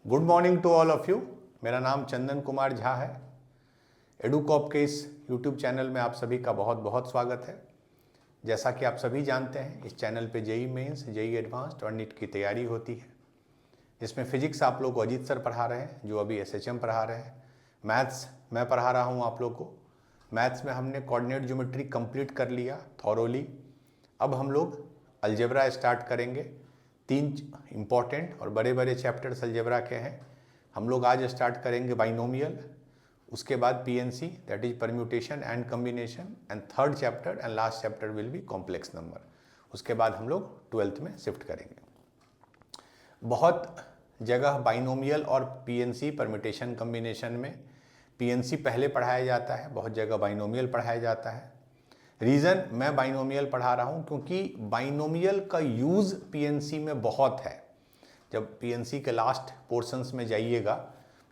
Good morning to all of you. मेरा नाम चंदन कुमार झा है। एडुकॉप के इस यूट्यूब चैनल में आप सभी का बहुत बहुत स्वागत है। जैसा कि आप सभी जानते हैं, इस चैनल पे जेई मेंस, जेई एडवांस्ड और नीट की तैयारी होती है, जिसमें फिजिक्स आप लोग को अजीत सर पढ़ा रहे हैं, जो अभी एसएचएम पढ़ा रहे हैं। मैथ्स मैं पढ़ा रहा हूँ आप लोग को। मैथ्स में हमने कोऑर्डिनेट ज्योमेट्री कंप्लीट कर लिया थॉरोली। अब हम लोग अलजेब्रा स्टार्ट करेंगे। 3 इम्पॉर्टेंट और बड़े बड़े चैप्टर्स अलजेब्रा के हैं। हम लोग आज स्टार्ट करेंगे बाइनोमियल, उसके बाद PNC that is permutation and combination, and third chapter and last chapter will be complex number. उसके बाद हम लोग 12th में शिफ्ट करेंगे। बहुत जगह बाइनोमियल और पीएनसी परम्यूटेशन कॉम्बिनेशन में पीएनसी पहले पढ़ाया जाता है, बहुत जगह बाइनोमियल पढ़ाया जाता है। रीज़न मैं बाइनोमियल पढ़ा रहा हूँ क्योंकि बाइनोमियल का यूज़ पीएनसी में बहुत है। जब पीएनसी के लास्ट पोर्शंस में जाइएगा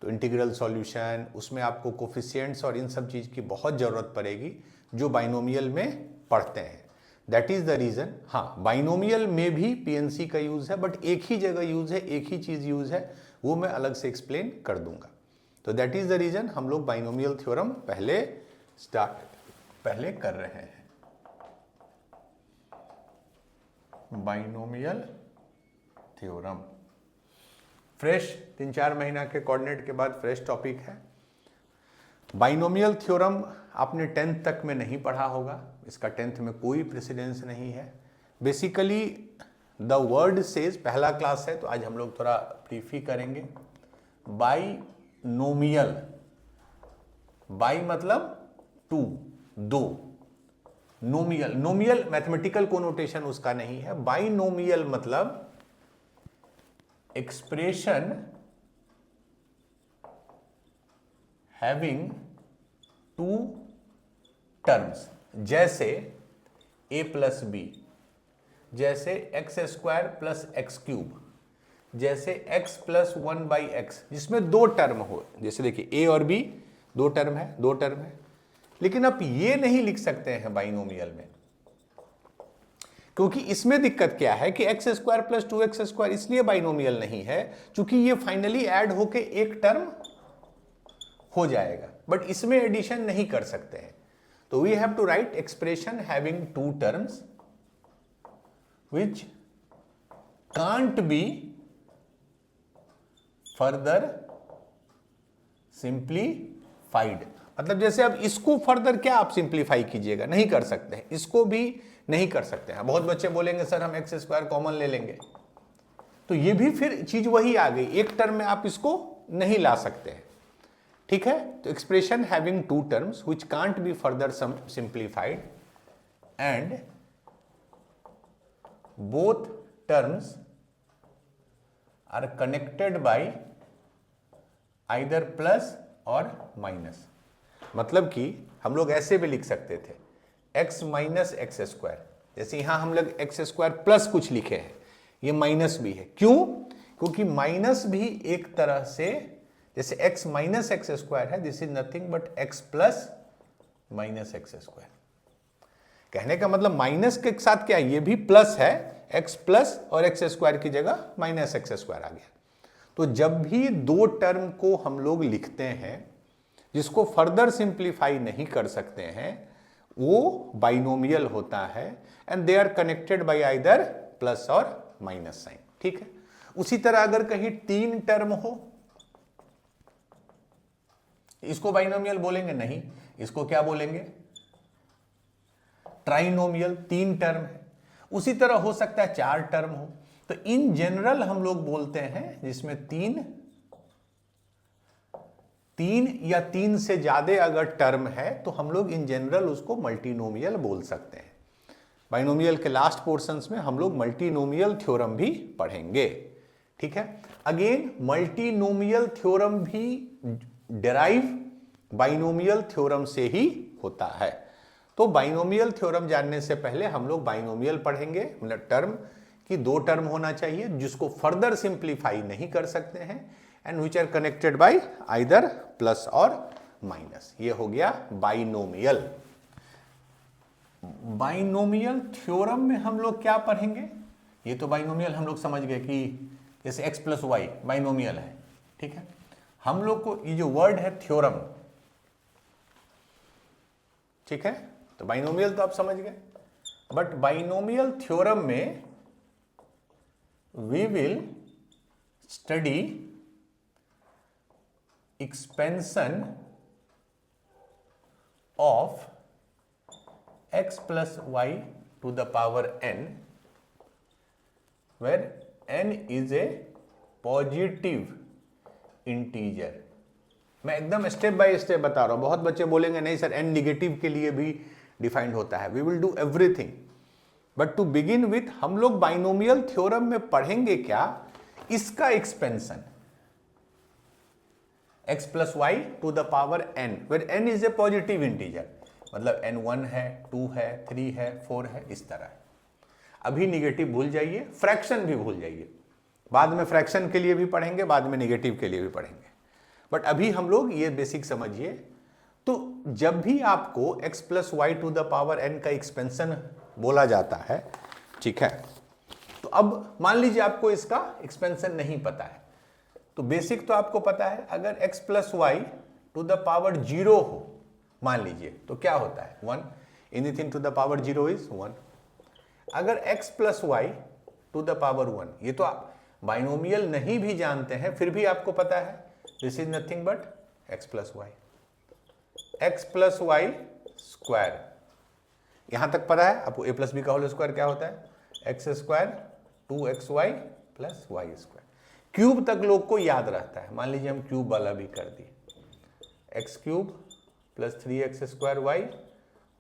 तो इंटीग्रल सॉल्यूशन, उसमें आपको कोफिशिएंट्स और इन सब चीज़ की बहुत ज़रूरत पड़ेगी जो बाइनोमियल में पढ़ते हैं। That is the reason. हाँ, बाइनोमियल में भी पीएनसी का यूज़ है, बट एक ही जगह यूज़ है, एक ही चीज़ यूज़ है, वो मैं अलग से एक्सप्लेन कर दूंगा। तो दैट इज़ द रीज़न हम लोग बाइनोमियल थ्योरम पहले कर रहे हैं। बाइनोमियल थ्योरम फ्रेश 3-4 महीना के कोऑर्डिनेट के बाद फ्रेश टॉपिक है। बाइनोमियल थ्योरम आपने 10th तक में नहीं पढ़ा होगा, इसका 10th में कोई प्रेसिडेंस नहीं है। बेसिकली द वर्ड सेज, पहला क्लास है तो आज हम लोग थोड़ा ब्रीफ ही करेंगे। बाइनोमियल, बाई मतलब 2, 2, नोमियल, नोमियल मैथमेटिकल कोनोटेशन उसका नहीं है। बाइनोमियल मतलब एक्सप्रेशन हैविंग 2 टर्म्स, जैसे a प्लस बी, जैसे x² प्लस एक्स क्यूब, जैसे x प्लस 1/x, जिसमें 2 टर्म हो। जैसे देखिए a और b 2 टर्म है, 2 टर्म है। लेकिन आप ये नहीं लिख सकते हैं बाइनोमियल में, क्योंकि इसमें दिक्कत क्या है कि x² प्लस 2x², इसलिए बाइनोमियल नहीं है क्योंकि ये फाइनली ऐड होके एक टर्म हो जाएगा, बट इसमें एडिशन नहीं कर सकते हैं। तो we have to write expression having 2 terms which can't be further simplified. मतलब जैसे अब इसको फर्दर क्या आप सिंप्लीफाई कीजिएगा, नहीं कर सकते हैं, इसको भी नहीं कर सकते हैं। बहुत बच्चे बोलेंगे सर हम x² कॉमन ले लेंगे, तो ये भी फिर चीज वही आ गई, एक टर्म में आप इसको नहीं ला सकते हैं। ठीक है, तो expression having 2 terms which can't be further simplified and both terms are connected by either plus और माइनस। मतलब कि हम लोग ऐसे भी लिख सकते थे x माइनस x², जैसे यहां हम लोग x² प्लस कुछ लिखे हैं, ये माइनस भी है। क्यों? क्योंकि माइनस भी एक तरह से, जैसे x माइनस x² है, this is nothing but x plus minus x²। कहने का मतलब माइनस के साथ क्या, ये भी प्लस है, x प्लस और x² की जगह माइनस x² आ गया। तो जब भी 2 टर्म को हम लोग लिखते हैं जिसको फर्दर सिंप्लीफाई नहीं कर सकते हैं, वो बाइनोमियल होता है, and they are connected by either plus और माइनस साइन। ठीक है, उसी तरह अगर कहीं 3 टर्म हो, इसको बाइनोमियल बोलेंगे नहीं, इसको क्या बोलेंगे, ट्राइनोमियल। 3 टर्म है। उसी तरह हो सकता है 4 टर्म हो, तो इन जनरल हम लोग बोलते हैं जिसमें 3 या 3 से ज्यादा अगर टर्म है तो हम लोग इन जनरल उसको मल्टीनोमियल बोल सकते हैं। बाइनोमियल के लास्ट पोर्शंस में हम लोग मल्टीनोमियल थ्योरम भी पढ़ेंगे। ठीक है, अगेन मल्टीनोमियल थ्योरम भी डेराइव बाइनोमियल थ्योरम से ही होता है। तो बाइनोमियल थ्योरम जानने से पहले हम लोग बाइनोमियल पढ़ेंगे, मतलब टर्म की 2 टर्म होना चाहिए जिसको फर्दर सिंप्लीफाई नहीं कर सकते हैं, and which are connected by either plus और माइनस। ये हो गया बाइनोमियल। बाइनोमियल थ्योरम में हम लोग क्या पढ़ेंगे, ये तो बाइनोमियल हम लोग समझ गए कि जैसे x प्लस वाई बाइनोमियल है, ठीक है, हम लोग को ये जो वर्ड है थ्योरम, ठीक है, तो बाइनोमियल तो आप समझ गए, बट बाइनोमियल थ्योरम में we will study expansion of x plus y to the power n, where n is a positive integer. मैं एकदम स्टेप बाय स्टेप बता रहा हूं, बहुत बच्चे बोलेंगे नहीं सर n निगेटिव के लिए भी डिफाइंड होता है. We will do everything, but to begin with हम लोग बाइनोमियल थ्योरम में पढ़ेंगे क्या, इसका expansion x plus y to the power n, where n is a positive integer. मतलब n 1 है, 2 है, 3 है, 4 है, इस तरह है. अभी निगेटिव भूल जाइए, फ्रैक्शन भी भूल जाइए, बाद में फ्रैक्शन के लिए भी पढ़ेंगे, बाद में निगेटिव के लिए भी पढ़ेंगे, बट अभी हम लोग ये बेसिक समझिए. तो जब भी आपको x plus Y to the power n का एक्सपेंशन बोला जाता है, ठीक है, तो अब मान लीजिए आपको इसका एक्सपेंशन नहीं पता है, तो बेसिक तो आपको पता है, अगर x plus Y to the power 0 हो मान लीजिए तो क्या होता है 1, anything to the power 0 is 1. अगर x plus Y to the power 1, ये तो आप बाइनोमियल नहीं भी जानते हैं फिर भी आपको पता है this is nothing but x plus y, x plus y square. यहां तक पता है आपको a प्लस बी का होल स्क्वायर क्या होता है, x square 2xy plus y square. Cube तक लोग को याद रहता है, मान लीजिए हम क्यूब वाला भी कर दिए, x cube plus 3x square y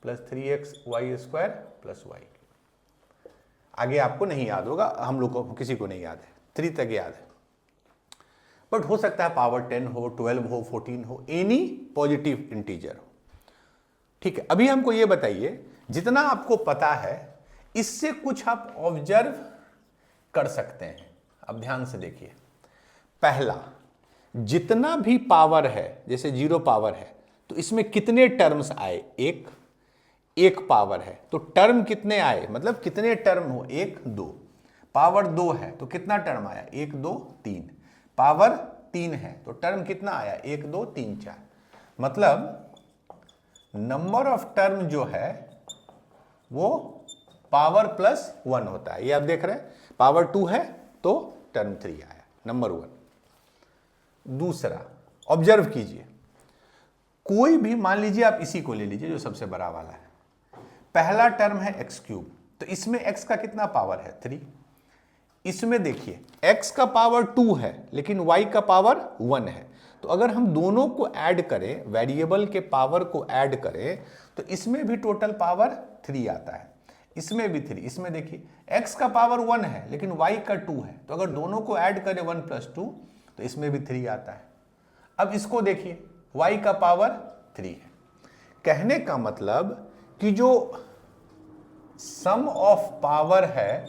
plus 3x y square plus y. आगे आपको नहीं याद होगा, हम लोग को किसी को नहीं याद है, 3 तक याद है, बट हो सकता है पावर 10 हो, 12 हो, 14 हो, एनी पॉजिटिव इंटीजर हो. ठीक है, अभी हमको ये बताइए, जितना आपको पता है इससे कुछ आप ऑब्जर्व कर सकते हैं. अब ध्यान से देखिए, पहला जितना भी पावर है, जैसे 0 पावर है तो इसमें कितने टर्म्स आए, एक पावर है तो टर्म कितने आए, मतलब कितने टर्म हो, 1 2. पावर 2 है तो कितना टर्म आया, 1 2 3. पावर 3 है तो टर्म कितना आया, 1 2 3 4. मतलब नंबर ऑफ टर्म जो है वो पावर प्लस 1 होता है. ये आप देख रहे हैं, पावर 2 है तो टर्म 3 आया, नंबर 1. दूसरा ऑब्जर्व कीजिए, कोई भी मान लीजिए आप इसी को ले लीजिए जो सबसे बड़ा वाला है, पहला टर्म है एक्स क्यूब, तो इसमें x का कितना पावर है 3. इसमें देखिए x का पावर 2 है लेकिन y का पावर 1 है, तो अगर हम दोनों को ऐड करें, वेरिएबल के पावर को ऐड करें, तो इसमें भी टोटल पावर 3 आता है, इसमें भी 3. इसमें देखिए x का पावर 1 है लेकिन y का 2 है, तो अगर दोनों को ऐड करें 1 प्लस 2 तो इसमें भी 3 आता है. अब इसको देखिए y का पावर 3 है. कहने का मतलब कि जो सम ऑफ पावर है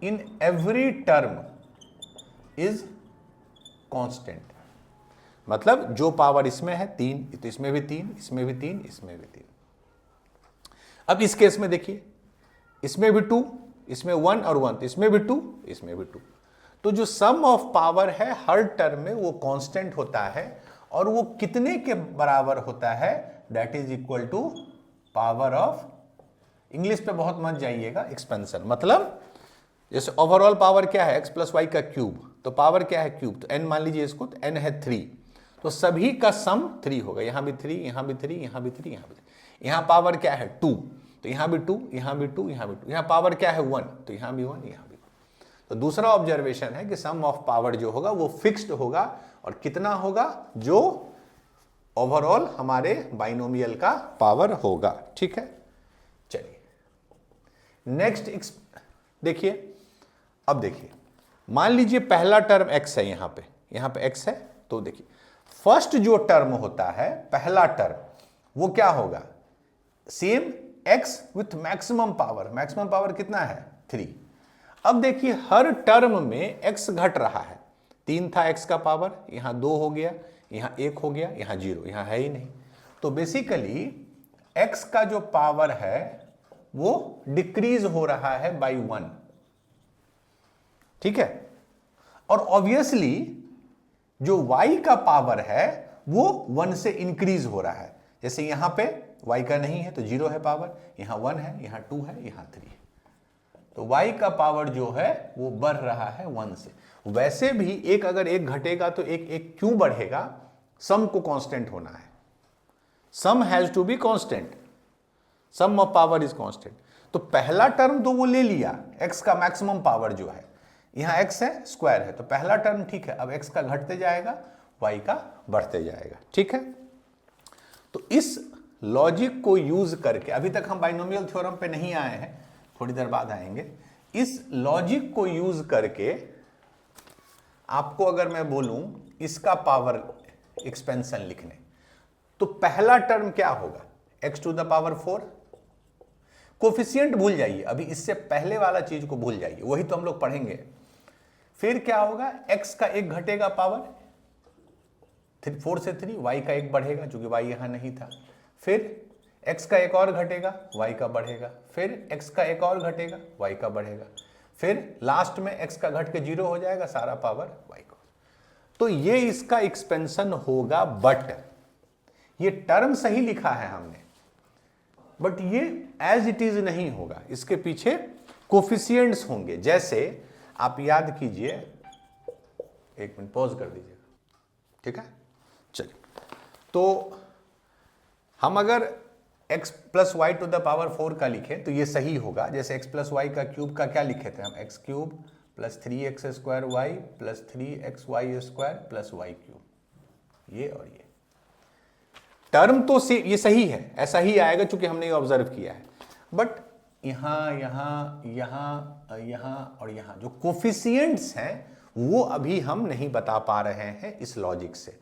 in every term is constant. मतलब जो पावर इसमें है 3, तो इसमें भी 3, इसमें भी 3, इसमें भी 3. अब इस केस में देखिए, इसमें भी 2, इसमें 1 और 1, तो इसमें भी 2, इसमें भी 2. तो जो सम ऑफ पावर है हर टर्म में वो कांस्टेंट होता है, और वो कितने के बराबर होता है, that is equal to power of, English पे बहुत मत जाइएगा, एक्सपेंशन. मतलब जैसे ओवरऑल पावर क्या है, x प्लस वाई का क्यूब, तो पावर क्या है क्यूब, तो n मान लीजिए इसको, तो n है 3, तो सभी का सम 3 होगा. यहां भी 3, यहां भी 3, यहां भी 3, यहां भी 3. यहां पावर क्या है 2, तो यहां भी 2, यहां भी 2, यहां भी 2. यहां पावर क्या है 1, तो यहां भी 1, यहां भी 1. तो दूसरा ऑब्जर्वेशन है कि सम ऑफ पावर जो होगा वो फिक्स्ड होगा, और कितना होगा, जो ओवरऑल हमारे बाइनोमियल का पावर होगा. ठीक है, चलिए नेक्स्ट देखिए. अब देखिए, मान लीजिए पहला टर्म x है, यहां पे x है, तो देखिए फर्स्ट जो टर्म होता है, पहला टर्म, वो क्या होगा, same x with maximum power. Maximum power कितना है 3. अब देखिए हर टर्म में x घट रहा है, 3 था x का पावर, यहां 2 हो गया, यहां 1 हो गया, यहां 0, यहां है ही नहीं. तो बेसिकली x का जो पावर है वो डिक्रीज हो रहा है बाय 1. ठीक है, और ऑब्वियसली जो y का पावर है वो 1 से इंक्रीज हो रहा है। जैसे यहां पे y का नहीं है तो 0 है पावर, यहां 1 है, यहां 2 है, यहां 3 है, तो y का पावर जो है वो बढ़ रहा है 1 से। वैसे भी एक अगर एक घटेगा तो एक क्यों बढ़ेगा? सम को कांस्टेंट होना है, sum has to be constant, sum of power is constant. तो पहला टर्म तो वो ले लिया, x का मैक्सिमम पावर जो है, यहां x है, स्क्वायर है, तो पहला टर्म ठीक है। अब x का घटते जाएगा, y का बढ़ते जाएगा, ठीक है। तो इस लॉजिक को यूज करके, अभी तक हम बाइनोमियल थ्योरम पे नहीं आए हैं, थोड़ी देर बाद आएंगे। इस लॉजिक को यूज करके आपको अगर मैं बोलूं इसका पावर एक्सपेंशन लिखने, तो पहला टर्म क्या होगा? x to the power 4। Coefficient भूल जाइए, अभी इससे पहले वाला चीज को भूल जाइए, वही तो हम लोग पढ़ेंगे। फिर क्या होगा? x का एक घटेगा पावर 4 से 3, y का एक बढ़ेगा क्योंकि y यहां नहीं था, फिर x का एक और घटेगा, y का बढ़ेगा, फिर x का एक और घटेगा, y का बढ़ेगा, फिर लास्ट में x का घट के 0 हो जाएगा, सारा पावर y का। तो ये इसका एक्सपेंशन होगा, बट ये टर्म सही लिखा है हमने, बट ये एज इट इज नहीं होगा, इसके पीछे कोफिशिएंट्स होंगे। जैसे आप याद कीजिए, एक मिनट पॉज कर दीजिएगा, ठीक है। चलिए, तो हम अगर x plus Y to the power 4 का लिखें तो ये सही होगा। जैसे x प्लस वाई का क्यूब का क्या लिखे थे हम? x cube plus 3x square y plus 3x y square plus y cube, ये और ये टर्म तो ये सही है, ऐसा ही आएगा चूंकि हमने ये ऑब्जर्व किया है। बट यहां यहां यहां यहां और यहां जो कोफिशिएंट्स हैं वो अभी हम नहीं बता पा रहे हैं इस लॉजिक से।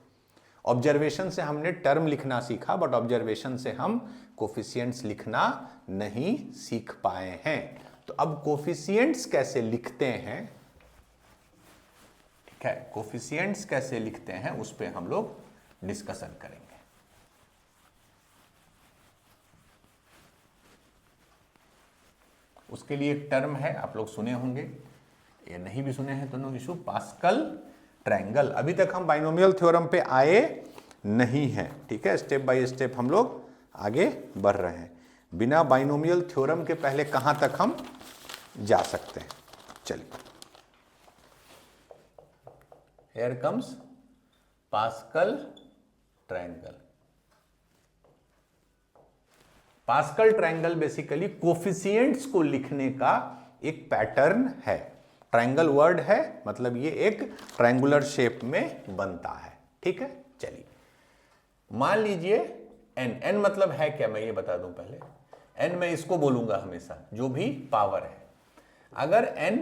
ऑब्जर्वेशन से हमने टर्म लिखना सीखा, बट ऑब्जर्वेशन से हम कोफिशिएंट्स लिखना नहीं सीख पाए हैं। तो अब कोफिशिएंट्स कैसे लिखते हैं, ठीक है, कोफिशिएंट्स कैसे लिखते हैं उस पे हम लोग डिस्कशन करेंगे। उसके लिए एक टर्म है, आप लोग सुने होंगे, ये नहीं भी सुने हैं तो नो इशू, पास्कल ट्रायंगल। अभी तक हम बाइनोमियल थ्योरम पे आए नहीं हैं, ठीक है। स्टेप बाय स्टेप हम लोग आगे बढ़ रहे हैं। बिना बाइनोमियल थ्योरम के पहले कहां तक हम जा सकते हैं? चलिए, here comes pascal triangle. Pascal triangle basically coefficients को लिखने का एक पैटर्न है। ट्रायंगल वर्ड है, मतलब ये एक ट्रायंगुलर शेप में बनता है, ठीक है। चलिए, मान लीजिए n मतलब है क्या, मैं ये बता दूं पहले। n मैं इसको बोलूंगा हमेशा, जो भी पावर है। अगर n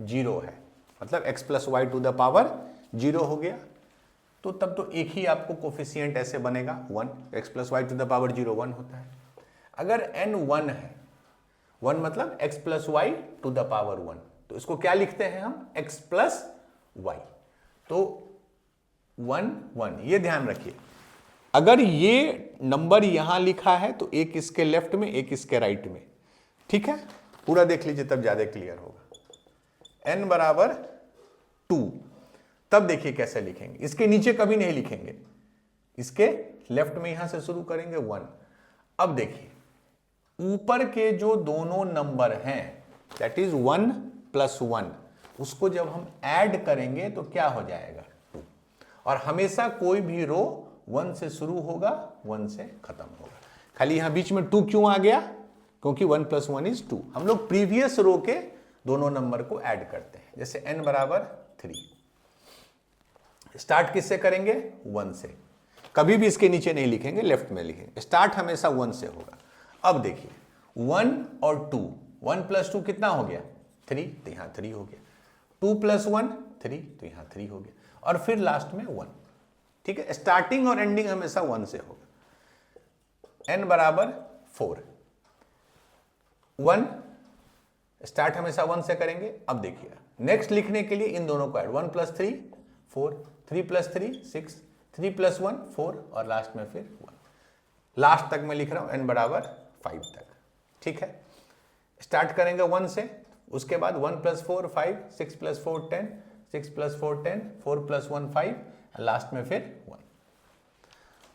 0 है, मतलब x plus Y to the power 0 हो गया, तो तब तो एक ही आपको कोफिशिएंट ऐसे बनेगा 1, x plus Y to the power 0 1 होता है। अगर n 1 है, 1 मतलब x plus Y to the power 1, तो इसको क्या लिखते हैं हम? x plus y. तो 1 1, ये ध्यान रखिए। अगर ये नंबर यहां लिखा है तो एक इसके लेफ्ट में, एक इसके राइट में, ठीक है। पूरा देख लीजिए तब ज्यादा क्लियर होगा। n बराबर 2, तब देखिए कैसे लिखेंगे। इसके नीचे कभी नहीं लिखेंगे, इसके लेफ्ट में यहां से शुरू करेंगे 1। अब देखिए, ऊपर के जो दोनों नंबर हैं, दैट इज 1 प्लस 1, उसको जब हम ऐड करेंगे तो क्या हो जाएगा? 2। और हमेशा कोई भी रो 1 से शुरू होगा, 1 से खत्म होगा। खाली यहां बीच में 2 क्यों आ गया? क्योंकि 1 प्लस 1 इज 2। हम लोग प्रीवियस रो के दोनों नंबर को ऐड करते हैं। जैसे n बराबर 3, स्टार्ट किससे करेंगे? 1 से। कभी भी इसके नीचे नहीं लिखेंगे, लेफ्ट में लिखेंगे। स्टार्ट हमेशा 1 से होगा। अब देखिए, 1 और 2, 1 प्लस 2 कितना हो गया? 3, तो यहां 3 हो गया। 2 प्लस 1 3, तो यहां 3 हो गया। और फिर लास्ट में 1, ठीक है। स्टार्टिंग और एंडिंग हमेशा 1 से होगा। n बराबर 4, 1, स्टार्ट हमेशा 1 से करेंगे। अब देखिए, नेक्स्ट लिखने के लिए इन दोनों को ऐड, 1 प्लस 3 4, 3 प्लस 3 6, 3 प्लस 1 4, और लास्ट में फिर 1। लास्ट तक मैं लिख रहा हूं n बराबर 5 तक, ठीक है। स्टार्ट करेंगे 1 से, उसके बाद 1 plus 4 5, 6 plus 4 10, 6 plus 4 10, 4 plus 1 5, last में फिर 1।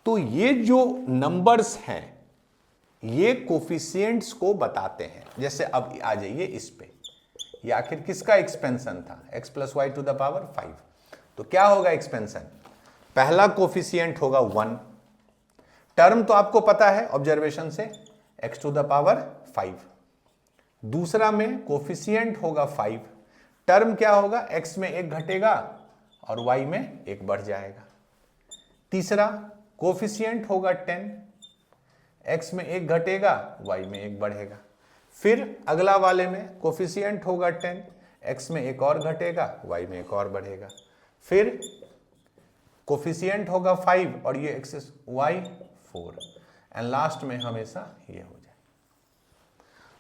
तो ये जो नंबर्स हैं ये कोफिशिएंट्स को बताते हैं। जैसे अब आ जाइए इस पे, ये आखिर किसका एक्सपेंशन था, x plus Y to the power 5। तो क्या होगा एक्सपेंशन, पहला कोफिशिएंट होगा 1, टर्म तो आपको पता है ऑब्जर्वेशन से x टू द पावर 5, दूसरा में कोफिशिएंट होगा 5, टर्म क्या होगा, x में 1 घटेगा और y में 1 बढ़ जाएगा, तीसरा कोफिशिएंट होगा 10, x में 1 घटेगा y में 1 बढ़ेगा, फिर अगला वाले में कोफिशिएंट होगा 10, x में 1 और घटेगा y में 1 और बढ़ेगा, फिर कोफिशिएंट होगा 5 और ये x y 4 एंड लास्ट में हमेशा ये हो जाए।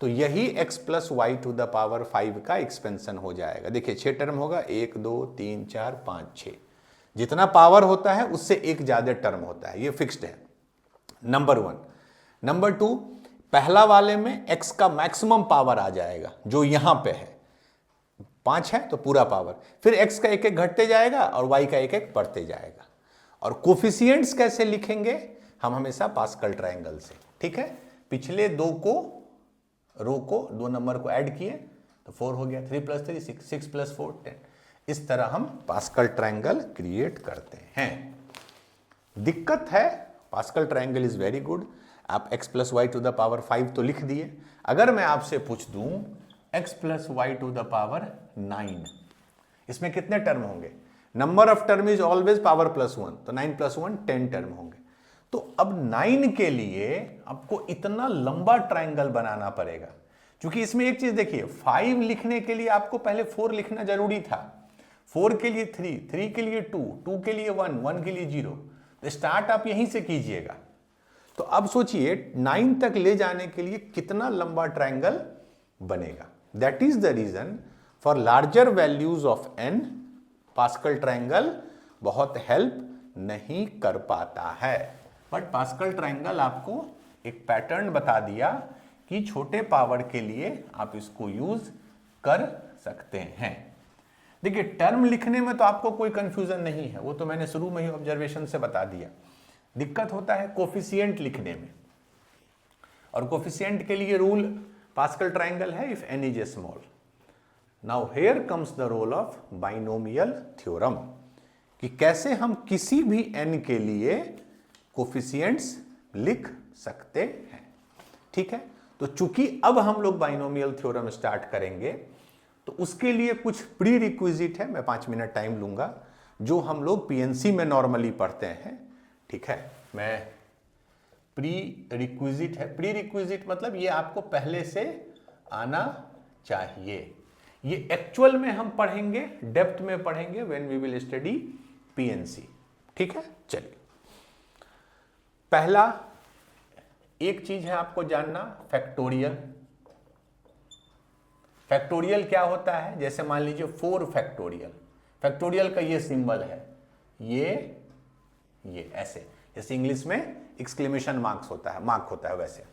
तो यही x plus Y to the power 5 का एक्सपेंशन हो जाएगा। देखिए 6 टर्म होगा, 1 2 3 4 5 6, जितना पावर होता है उससे एक ज्यादा टर्म होता है, ये फिक्स्ड है, नंबर 1। नंबर 2, पहला वाले में x का मैक्सिमम पावर आ जाएगा जो यहां पे है, 5 है तो पूरा पावर, फिर x का 1 1 घटते जाएगा और y का 1 1 बढ़ते जाएगा। और कोफिशिएंट्स कैसे लिखेंगे हम, हमेशा पास्कल ट्रायंगल से, ठीक है। पिछले दो नंबर को ऐड किए तो 4 हो गया, 3 प्लस 3 6, 6 प्लस 4 10। इस तरह हम पास्कल ट्रायंगल क्रिएट करते हैं। दिक्कत है, Pascal triangle is very good. आप x plus Y to the power 5 तो लिख दिए, अगर मैं आपसे पूछ दूं x plus Y to the power 9, इसमें कितने टर्म होंगे, number of term is always power plus 1, तो 9 प्लस 1 10 टर्म होंगे। तो अब 9 के लिए आपको इतना लंबा ट्रायंगल बनाना पड़ेगा, क्योंकि इसमें एक चीज देखिए, 5 लिखने के लिए आपको पहले 4 लिखना जरूरी था, 4 के लिए 3, 3 के लिए 2, 2 के लिए 1, 1 के लिए 0, तो स्टार्ट आप यहीं से कीजिएगा। तो अब सोचिए 9 तक ले जाने के लिए कितना लंबा ट्रायंगल बनेगा। That is the reason for larger values of n Pascal triangle बहुत हेल्प नहीं कर पाता है। बट पास्कल ट्रायंगल आपको एक पैटर्न बता दिया कि छोटे पावर के लिए आप इसको यूज कर सकते हैं। देखिए टर्म लिखने में तो आपको कोई कंफ्यूजन नहीं है, वो तो मैंने शुरू में ही ऑब्जर्वेशन से बता दिया। दिक्कत होता है कोफिशिएंट लिखने में, और कोफिशिएंट के लिए रूल पास्कल ट्रायंगल है, if n is small. Now here comes the role of binomial theorem, कि कैसे हम किसी भी n के लिए कोफिशिएंट्स लिख सकते हैं, ठीक है। तो चूंकि अब हम लोग बाइनोमियल थ्योरम स्टार्ट करेंगे, तो उसके लिए कुछ प्री रिक्विजिट है, मैं 5 मिनट टाइम लूंगा, जो हम लोग पीएनसी में नॉर्मली पढ़ते हैं, ठीक है। मैं प्री रिक्विजिट है, प्री रिक्विजिट मतलब ये आपको पहले से आना चाहिए, ये एक्चुअल में हम पढ़ेंगे, डेप्थ में पढ़ेंगे when we will study PNC, ठीक है। चलिए पहला एक चीज है आपको जानना, फैक्टोरियल। फैक्टोरियल क्या होता है, जैसे मान लीजिए 4 फैक्टोरियल, फैक्टोरियल का ये सिंबल है, ये ऐसे, जैसे इंग्लिश में एक्सक्लेमेशन मार्क होता है वैसे।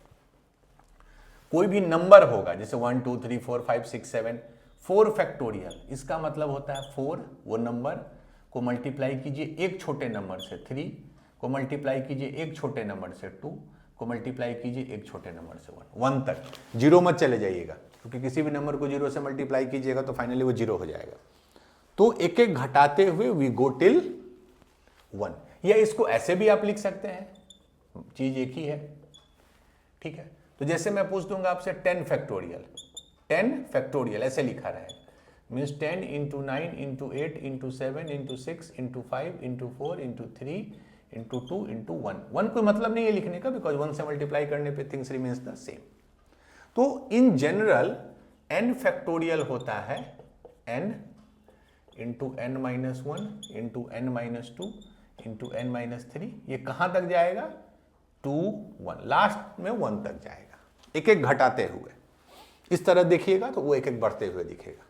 कोई भी नंबर होगा जैसे 1 2 3 4 5 6 7, 4 फैक्टोरियल, इसका मतलब होता है 4 वो नंबर को मल्टीप्लाई कीजिए एक छोटे नंबर से, 3 को मल्टीप्लाई कीजिए एक छोटे नंबर से, 2 को मल्टीप्लाई कीजिए एक छोटे नंबर से, 1 तक। 0 मत चले जाइएगा, क्योंकि किसी भी नंबर को 0 से मल्टीप्लाई कीजिएगा तो फाइनली वो 0 हो जाएगा। तो एक एक घटाते हुए वी गो टिल 1, या इसको ऐसे भी आप लिख सकते हैं, चीज एक ही है, ठीक है। तो जैसे मैं पूछ दूंगा आपसे 10 फैक्टोरियल, 10 फैक्टोरियल ऐसे लिखा रहेगा, means 10 into 9 into 8 into 7 into 6 into 5 into 4 into 3 into 2 into 1 कोई मतलब नहीं है लिखने का, बिकॉज 1 से मल्टीप्लाई करने पे थिंग्स रिमेन्स द सेम। तो इन जनरल n फैक्टोरियल होता है n into n minus 1 into n minus 2 into n minus 3, ये कहां तक जाएगा, 2 1, लास्ट में 1 तक जाएगा, एक एक घटाते हुए। इस तरह देखिएगा तो वो एक एक बढ़ते हुए दिखेगा,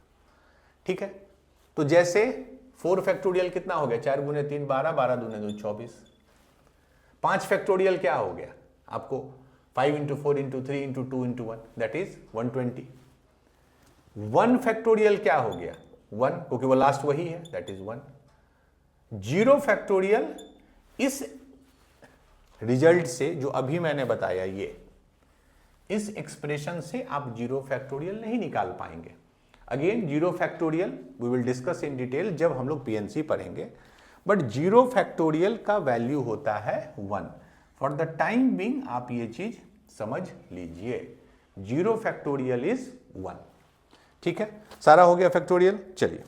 ठीक है। तो जैसे 4 फैक्टोरियल कितना हो गया, 4 गुने 3 12, 12 दूने 2 24। 5 फैक्टोरियल क्या हो गया आपको, 5 into 4 into 3 into 2 into 1, that is 120। 1 factorial क्या हो गया, 1, क्योंकि वो लास्ट वही है, दैट इज 1। जीरो फैक्टोरियल इस रिजल्ट से जो अभी मैंने बताया, ये इस एक्सप्रेशन से आप जीरो फैक्टोरियल नहीं निकाल पाएंगे। Again zero factorial we will discuss in detail जब हम लोग पीएनसी पढ़ेंगे, बट जीरो फैक्टोरियल का वैल्यू होता है 1। फॉर द टाइम बीइंग आप ये चीज समझ लीजिए, जीरो फैक्टोरियल इज 1। ठीक है, सारा हो गया फैक्टोरियल। चलिए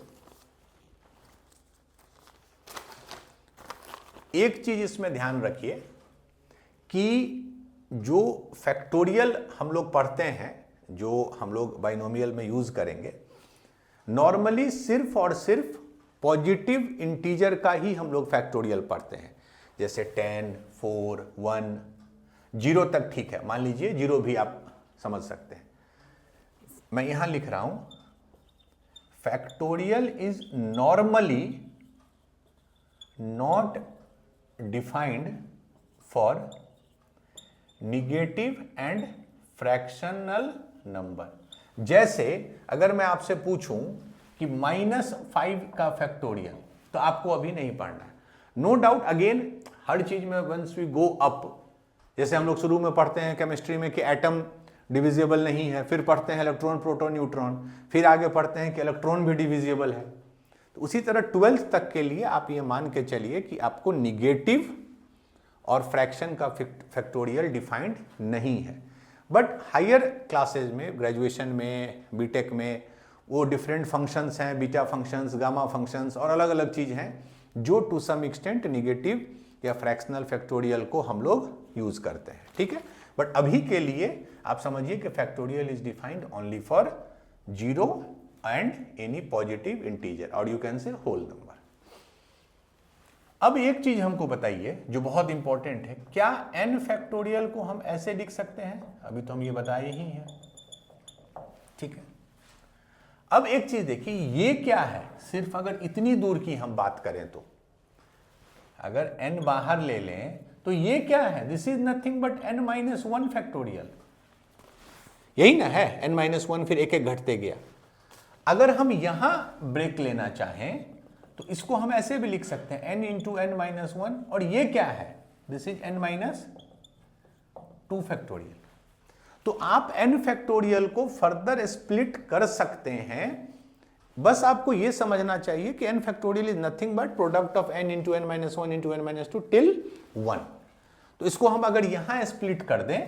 एक चीज इसमें ध्यान रखिए कि जो फैक्टोरियल हम लोग पढ़ते हैं, जो हम लोग बाइनोमियल में यूज करेंगे, नॉर्मली सिर्फ और सिर्फ पॉजिटिव इंटीजर का ही हम लोग फैक्टोरियल पढ़ते हैं, जैसे 10, 4, 1, 0 तक ठीक है। मान लीजिए 0 भी आप समझ सकते हैं। मैं यहां लिख रहा हूं factorial is normally not defined for negative and fractional number. जैसे अगर मैं आपसे पूछूं कि -5 का फैक्टोरियल, तो आपको अभी नहीं पढ़ना है। नो डाउट अगेन हर चीज में वंस वी गो अप, जैसे हम लोग शुरू में पढ़ते हैं केमिस्ट्री में कि एटम डिविजिबल नहीं है, फिर पढ़ते हैं इलेक्ट्रॉन, प्रोटॉन, न्यूट्रॉन, फिर आगे पढ़ते हैं कि इलेक्ट्रॉन भी डिविजिबल है। तो उसी तरह 12th तक के लिए आप ये मान के चलिए कि आपको निगेटिव और फ्रैक्शन का फैक्टोरियल डिफाइंड नहीं है। बट हायर क्लासेज में, ग्रेजुएशन में, बीटेक में, वो डिफरेंट फंक्शंस हैं, बीटा फंक्शंस, गामा फंक्शंस और अलग अलग चीज हैं जो टू सम एक्सटेंट निगेटिव या फ्रैक्शनल फैक्टोरियल को हम लोग यूज करते हैं। ठीक है, बट अभी के लिए आप समझिए कि factorial is defined only for zero and any positive integer, और you can say whole number. अब एक चीज हमको बताइए जो बहुत इंपॉर्टेंट है, क्या n फैक्टोरियल को हम ऐसे लिख सकते हैं? अभी तो हम ये बताए ही हैं। ठीक है, अब एक चीज देखिए, ये क्या है? सिर्फ अगर इतनी दूर की हम बात करें तो, अगर n बाहर ले लें तो ये क्या है? This is nothing but n-1 factorial. यही ना है, n-1 फिर एक एक घटते गया। अगर हम यहां ब्रेक लेना चाहें तो इसको हम ऐसे भी लिख सकते हैं n इंटू n-1, और ये क्या है? This is n-2 factorial. तो आप n फैक्टोरियल को फर्दर स्प्लिट कर सकते हैं। बस आपको यह समझना चाहिए कि n factorial is nothing but product of n into n-1 into n-2 till 1। तो इसको हम अगर यहां स्प्लिट कर दें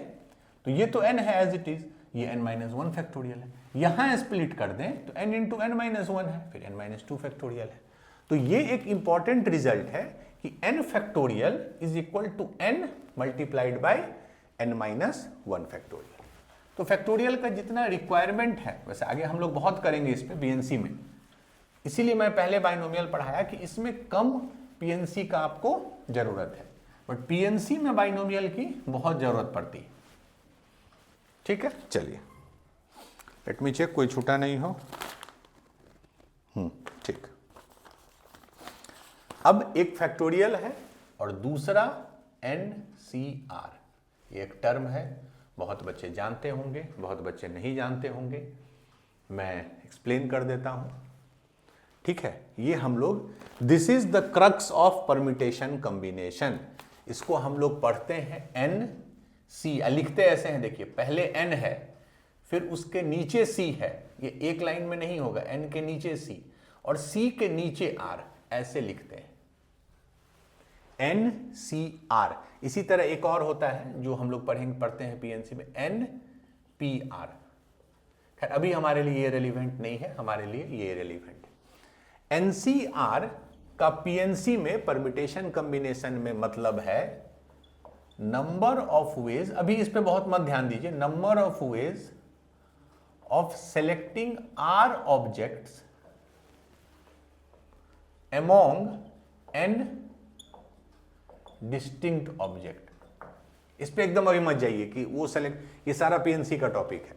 तो ये तो n है एज इट इज, ये n-1 फैक्टोरियल है। यहां स्प्लिट कर दें तो n इंटू n-1 है, फिर n-2 फैक्टोरियल है। तो ये एक इंपॉर्टेंट रिजल्ट है कि n factorial is equal to n multiplied by n-1 factorial. तो फैक्टोरियल का जितना रिक्वायरमेंट है, वैसे आगे हम लोग बहुत करेंगे इस पे बीएनसी में, इसीलिए मैं पहले बाइनोमियल पढ़ाया कि इसमें कम पीएनसी का आपको जरूरत है, बट पीएनसी में बाइनोमियल की बहुत जरूरत पड़ती है। ठीक है, चलिए लेट मी चेक, कोई छूटा नहीं हो। ठीक, अब एक फैक्टोरियल है और दूसरा NCR। ये एक टर्म है, बहुत बच्चे जानते होंगे, बहुत बच्चे नहीं जानते होंगे, मैं एक्सप्लेन कर देता हूं। ठीक है, ये हम लोग, this is the crux of permutation combination. इसको हम लोग पढ़ते हैं NC, लिखते ऐसे हैं, देखिए पहले N है, फिर उसके नीचे C है, ये एक लाइन में नहीं होगा, N के नीचे C और C के नीचे R, ऐसे लिखते हैं NCR। इसी तरह एक और होता है जो हम लोग पढ़ते हैं पीएनसी में, NPR। खैर अभी हमारे लिए ये रेलिवेंट नहीं है, हमारे लिए ये रेलिवेंट है। NCR का पीएनसी में परम्यूटेशन कॉम्बिनेशन में मतलब है नंबर ऑफ वेज, अभी इस पे बहुत मत ध्यान दीजिए, number of ways of selecting R objects among n distinct object. इस पे एकदम अभी मत जाइए कि वो सेलेक्ट, ये सारा पीएनसी का टॉपिक है।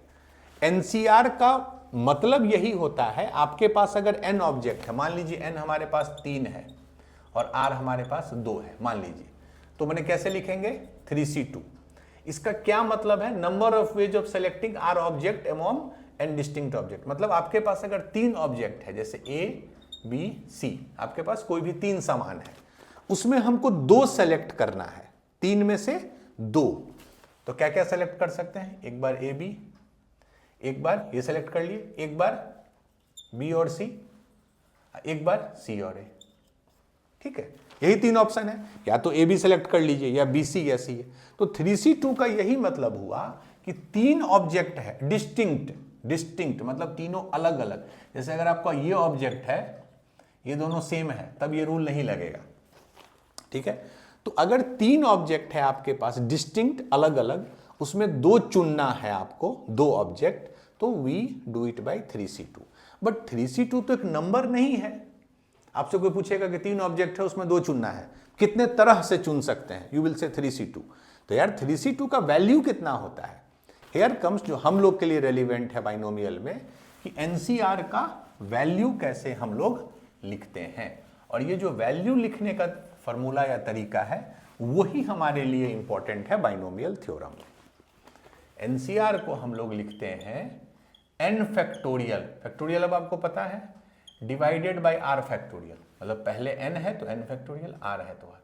एनसीआर का मतलब यही होता है, आपके पास अगर n ऑब्जेक्ट है, मान लीजिए n हमारे पास 3 है और r हमारे पास 2 है मान लीजिए, तो मैंने कैसे लिखेंगे? 3c2। इसका क्या मतलब है? Number of ways of selecting R object among n distinct object. मतलब आपके पास अगर 3 ऑब्जेक्ट है, जैसे A बी सी, आपके पास कोई भी 3 समान है, उसमें हमको 2 सेलेक्ट करना है, 3 में से 2। तो क्या क्या सेलेक्ट कर सकते हैं, एक बार ए बी, एक बार ये सेलेक्ट कर लिए, एक बार बी और सी, एक बार सी और ए। ठीक है, यही 3 ऑप्शन है, या तो ए बी सेलेक्ट कर लीजिए या बी सी या सी है। तो 3C2 का यही मतलब हुआ कि 3 ऑब्जेक्ट है, डिस्टिंक्ट मतलब तीनों अलग अलग। जैसे अगर आपका ये ऑब्जेक्ट है, ये दोनों सेम है, तब ये रूल नहीं लगेगा। ठीक है, तो अगर 3 ऑब्जेक्ट है आपके पास डिस्टिंक्ट अलग अलग, उसमें 2 चुनना है आपको, 2 ऑब्जेक्ट, तो we do it by 3C2। But 3C2 तो एक नंबर नहीं है। आपसे कोई पूछेगा कि 3 ऑब्जेक्ट है, उसमें 2 चुनना है, कितने तरह से चुन सकते हैं, यू विल से 3C2। तो यार 3C2 का वैल्यू कितना होता है, हियर कम्स जो हम लोग के लिए रेलिवेंट है बाइनोमियल में, कि NCR का वैल्यू कैसे हम लोग लिखते हैं। और ये जो वैल्यू लिखने का फॉर्मूला या तरीका है, वही हमारे लिए इंपॉर्टेंट है बाइनोमियल थ्योरम में। NCR को हम लोग लिखते हैं n फैक्टोरियल, फैक्टोरियल अब आपको पता है, डिवाइडेड बाय r फैक्टोरियल, मतलब पहले n है तो n फैक्टोरियल, r है तो r,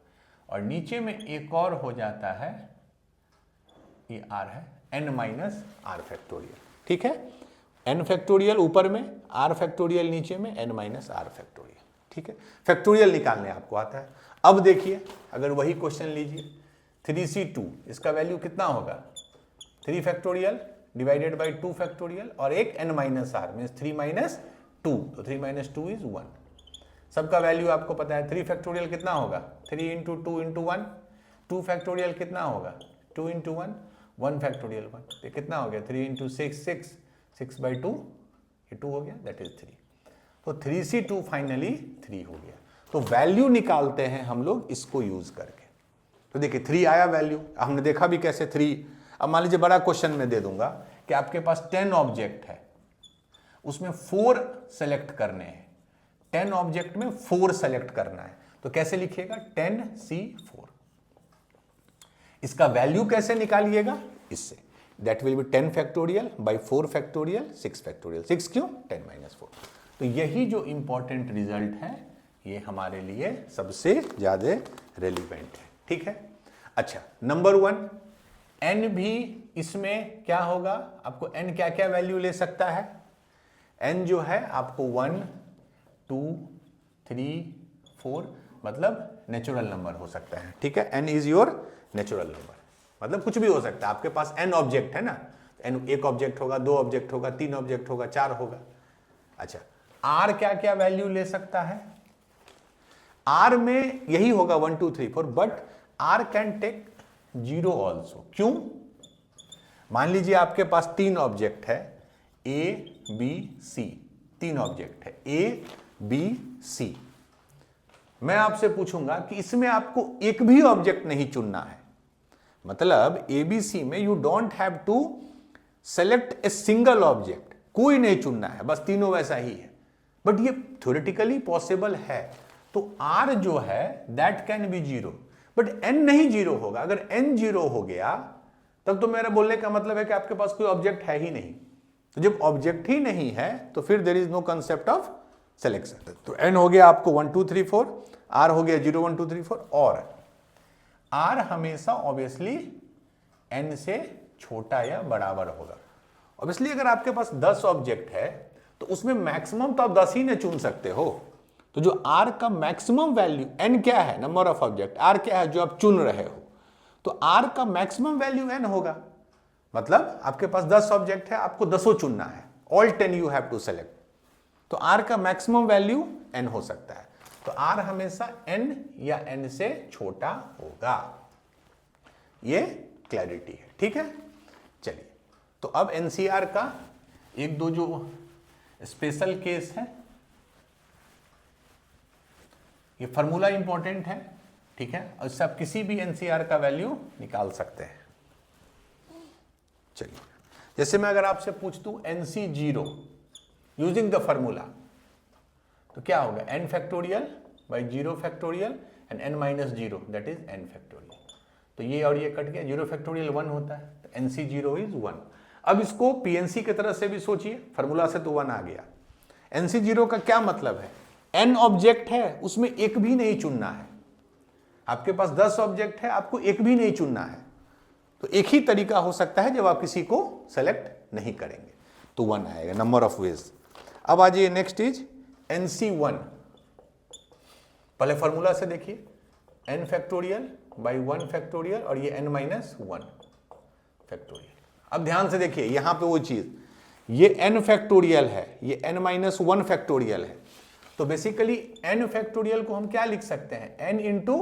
और नीचे में एक और हो जाता है, ये r है, n माइनस r फैक्टोरियल। ठीक है, n फैक्टोरियल ऊपर में, r फैक्टोरियल नीचे में, n माइनस r फैक्टोरियल। ठीक है, फैक्टोरियल निकालने आपको आता है। अब देखिए, अगर वही क्वेश्चन लीजिए, 3C2, इसका वैल्यू कितना होगा, 3 फैक्टोरियल डिवाइडेड बाई 2 फैक्टोरियल, और एक n minus r means 3 minus 2, तो 3 माइनस 2 इज 1। सबका वैल्यू आपको पता है, 3 फैक्टोरियल कितना होगा, 3 इंटू 2 इंटू 1, 2 फैक्टोरियल कितना होगा, 2 इंटू 1, 1 फैक्टोरियल 1, तो कितना हो गया, 3 इंटू 6, 6 बाई 2, ये 2 हो गया, दैट इज 3। तो 3C2 फाइनली 3 हो गया। तो वैल्यू निकालते हैं हम लोग इसको यूज करके। तो देखिए 3 आया वैल्यू, हमने देखा भी कैसे 3। अब मान लीजिए बड़ा क्वेश्चन में दे दूंगा कि आपके पास 10 ऑब्जेक्ट है, उसमें 4 सेलेक्ट करने हैं, 10 ऑब्जेक्ट में 4 सेलेक्ट करना है, तो कैसे लिखिएगा, 10C4। इसका वैल्यू कैसे निकालिएगा, इससे, that will be 10 factorial by 4 factorial 6 factorial, 6 क्यों, 10 माइनस 4। तो यही जो इंपॉर्टेंट रिजल्ट है, ये हमारे लिए सबसे ज्यादा रेलिवेंट है। ठीक है, अच्छा, नंबर 1, n भी इसमें क्या होगा, आपको n क्या क्या वैल्यू ले सकता है, n जो है आपको 1, 2, 3, 4 मतलब नेचुरल नंबर हो सकता है। ठीक है, n is your natural number, मतलब कुछ भी हो सकता है। आपके पास n ऑब्जेक्ट है ना, n एक ऑब्जेक्ट होगा, 2 ऑब्जेक्ट होगा, 3 ऑब्जेक्ट होगा, 4 होगा। अच्छा, r क्या क्या वैल्यू ले सकता है, r में यही होगा 1, 2, 3, 4, but r can take 0 also. क्यों, मान लीजिए आपके पास 3 ऑब्जेक्ट है, a b c, 3 ऑब्जेक्ट है a b c। मैं आपसे पूछूंगा कि इसमें आपको एक भी ऑब्जेक्ट नहीं चुनना है, मतलब a b c में you don't have to select a single object, कोई नहीं चुनना है, बस तीनों वैसा ही है। बट ये थ्योरेटिकली पॉसिबल है। तो r जो है that can be 0, but n नहीं 0 होगा। अगर n 0 हो गया तब तो मेरा बोलने का मतलब है कि आपके पास कोई ऑब्जेक्ट है ही नहीं। तो जब ऑब्जेक्ट ही नहीं है तो फिर there is no concept of selection. तो n हो गया आपको 1 2 3 4, r हो गया 0 1 2 3 4, और r हमेशा ऑब्वियसली n से छोटा या बराबर होगा। ऑब्वियसली अगर आपके पास 10 ऑब्जेक्ट है तो उसमें मैक्सिमम तो आप 10 ही ने चुन सकते हो। तो जो r का मैक्सिमम वैल्यू, n क्या है, नंबर ऑफ ऑब्जेक्ट, r क्या है जो आप चुन रहे हो, तो r का मैक्सिमम वैल्यू n होगा। मतलब आपके पास 10 ऑब्जेक्ट है, आपको 10 चुनना है, all 10 you have to select, तो r का मैक्सिमम वैल्यू n हो सकता है। तो r हमेशा n या n से छोटा होगा, ये क्लैरिटी है। ठीक है, चलिए, तो अब NCR का एक दो जो स्पेशल केस है, ये फॉर्मूला इंपॉर्टेंट है। ठीक है, और इससे आप किसी भी NCR का वैल्यू निकाल सकते हैं। चलिए, जैसे मैं अगर आपसे पूछ दूं NC0 यूजिंग द फॉर्मूला, तो क्या होगा, n factorial by 0 factorial and n minus 0 that is n factorial. तो ये और ये कट गया, 0 फैक्टोरियल 1 होता है, तो NC0 इज 1। अब इसको PNC की तरह से भी सोचिए, फॉर्मूला से तो 1 आ गया। NC0 का क्या मतलब है, n ऑब्जेक्ट है उसमें एक भी नहीं चुनना है। आपके पास 10 ऑब्जेक्ट है, आपको एक भी नहीं चुनना है। तो एक ही तरीका हो सकता है जब आप किसी को सेलेक्ट नहीं करेंगे, तो 1 आएगा, नंबर ऑफ वेज। अब आ जाइए, नेक्स्ट इज NC1। पहले फॉर्मूला से देखिए, n फैक्टोरियल बाई 1 फैक्टोरियल और ये n माइनस 1 फैक्टोरियल। अब ध्यान से देखिए, यहां पे वो चीज, ये n फैक्टोरियल है, ये n माइनस 1 फैक्टोरियल है। तो बेसिकली n फैक्टोरियल को हम क्या लिख सकते हैं, n into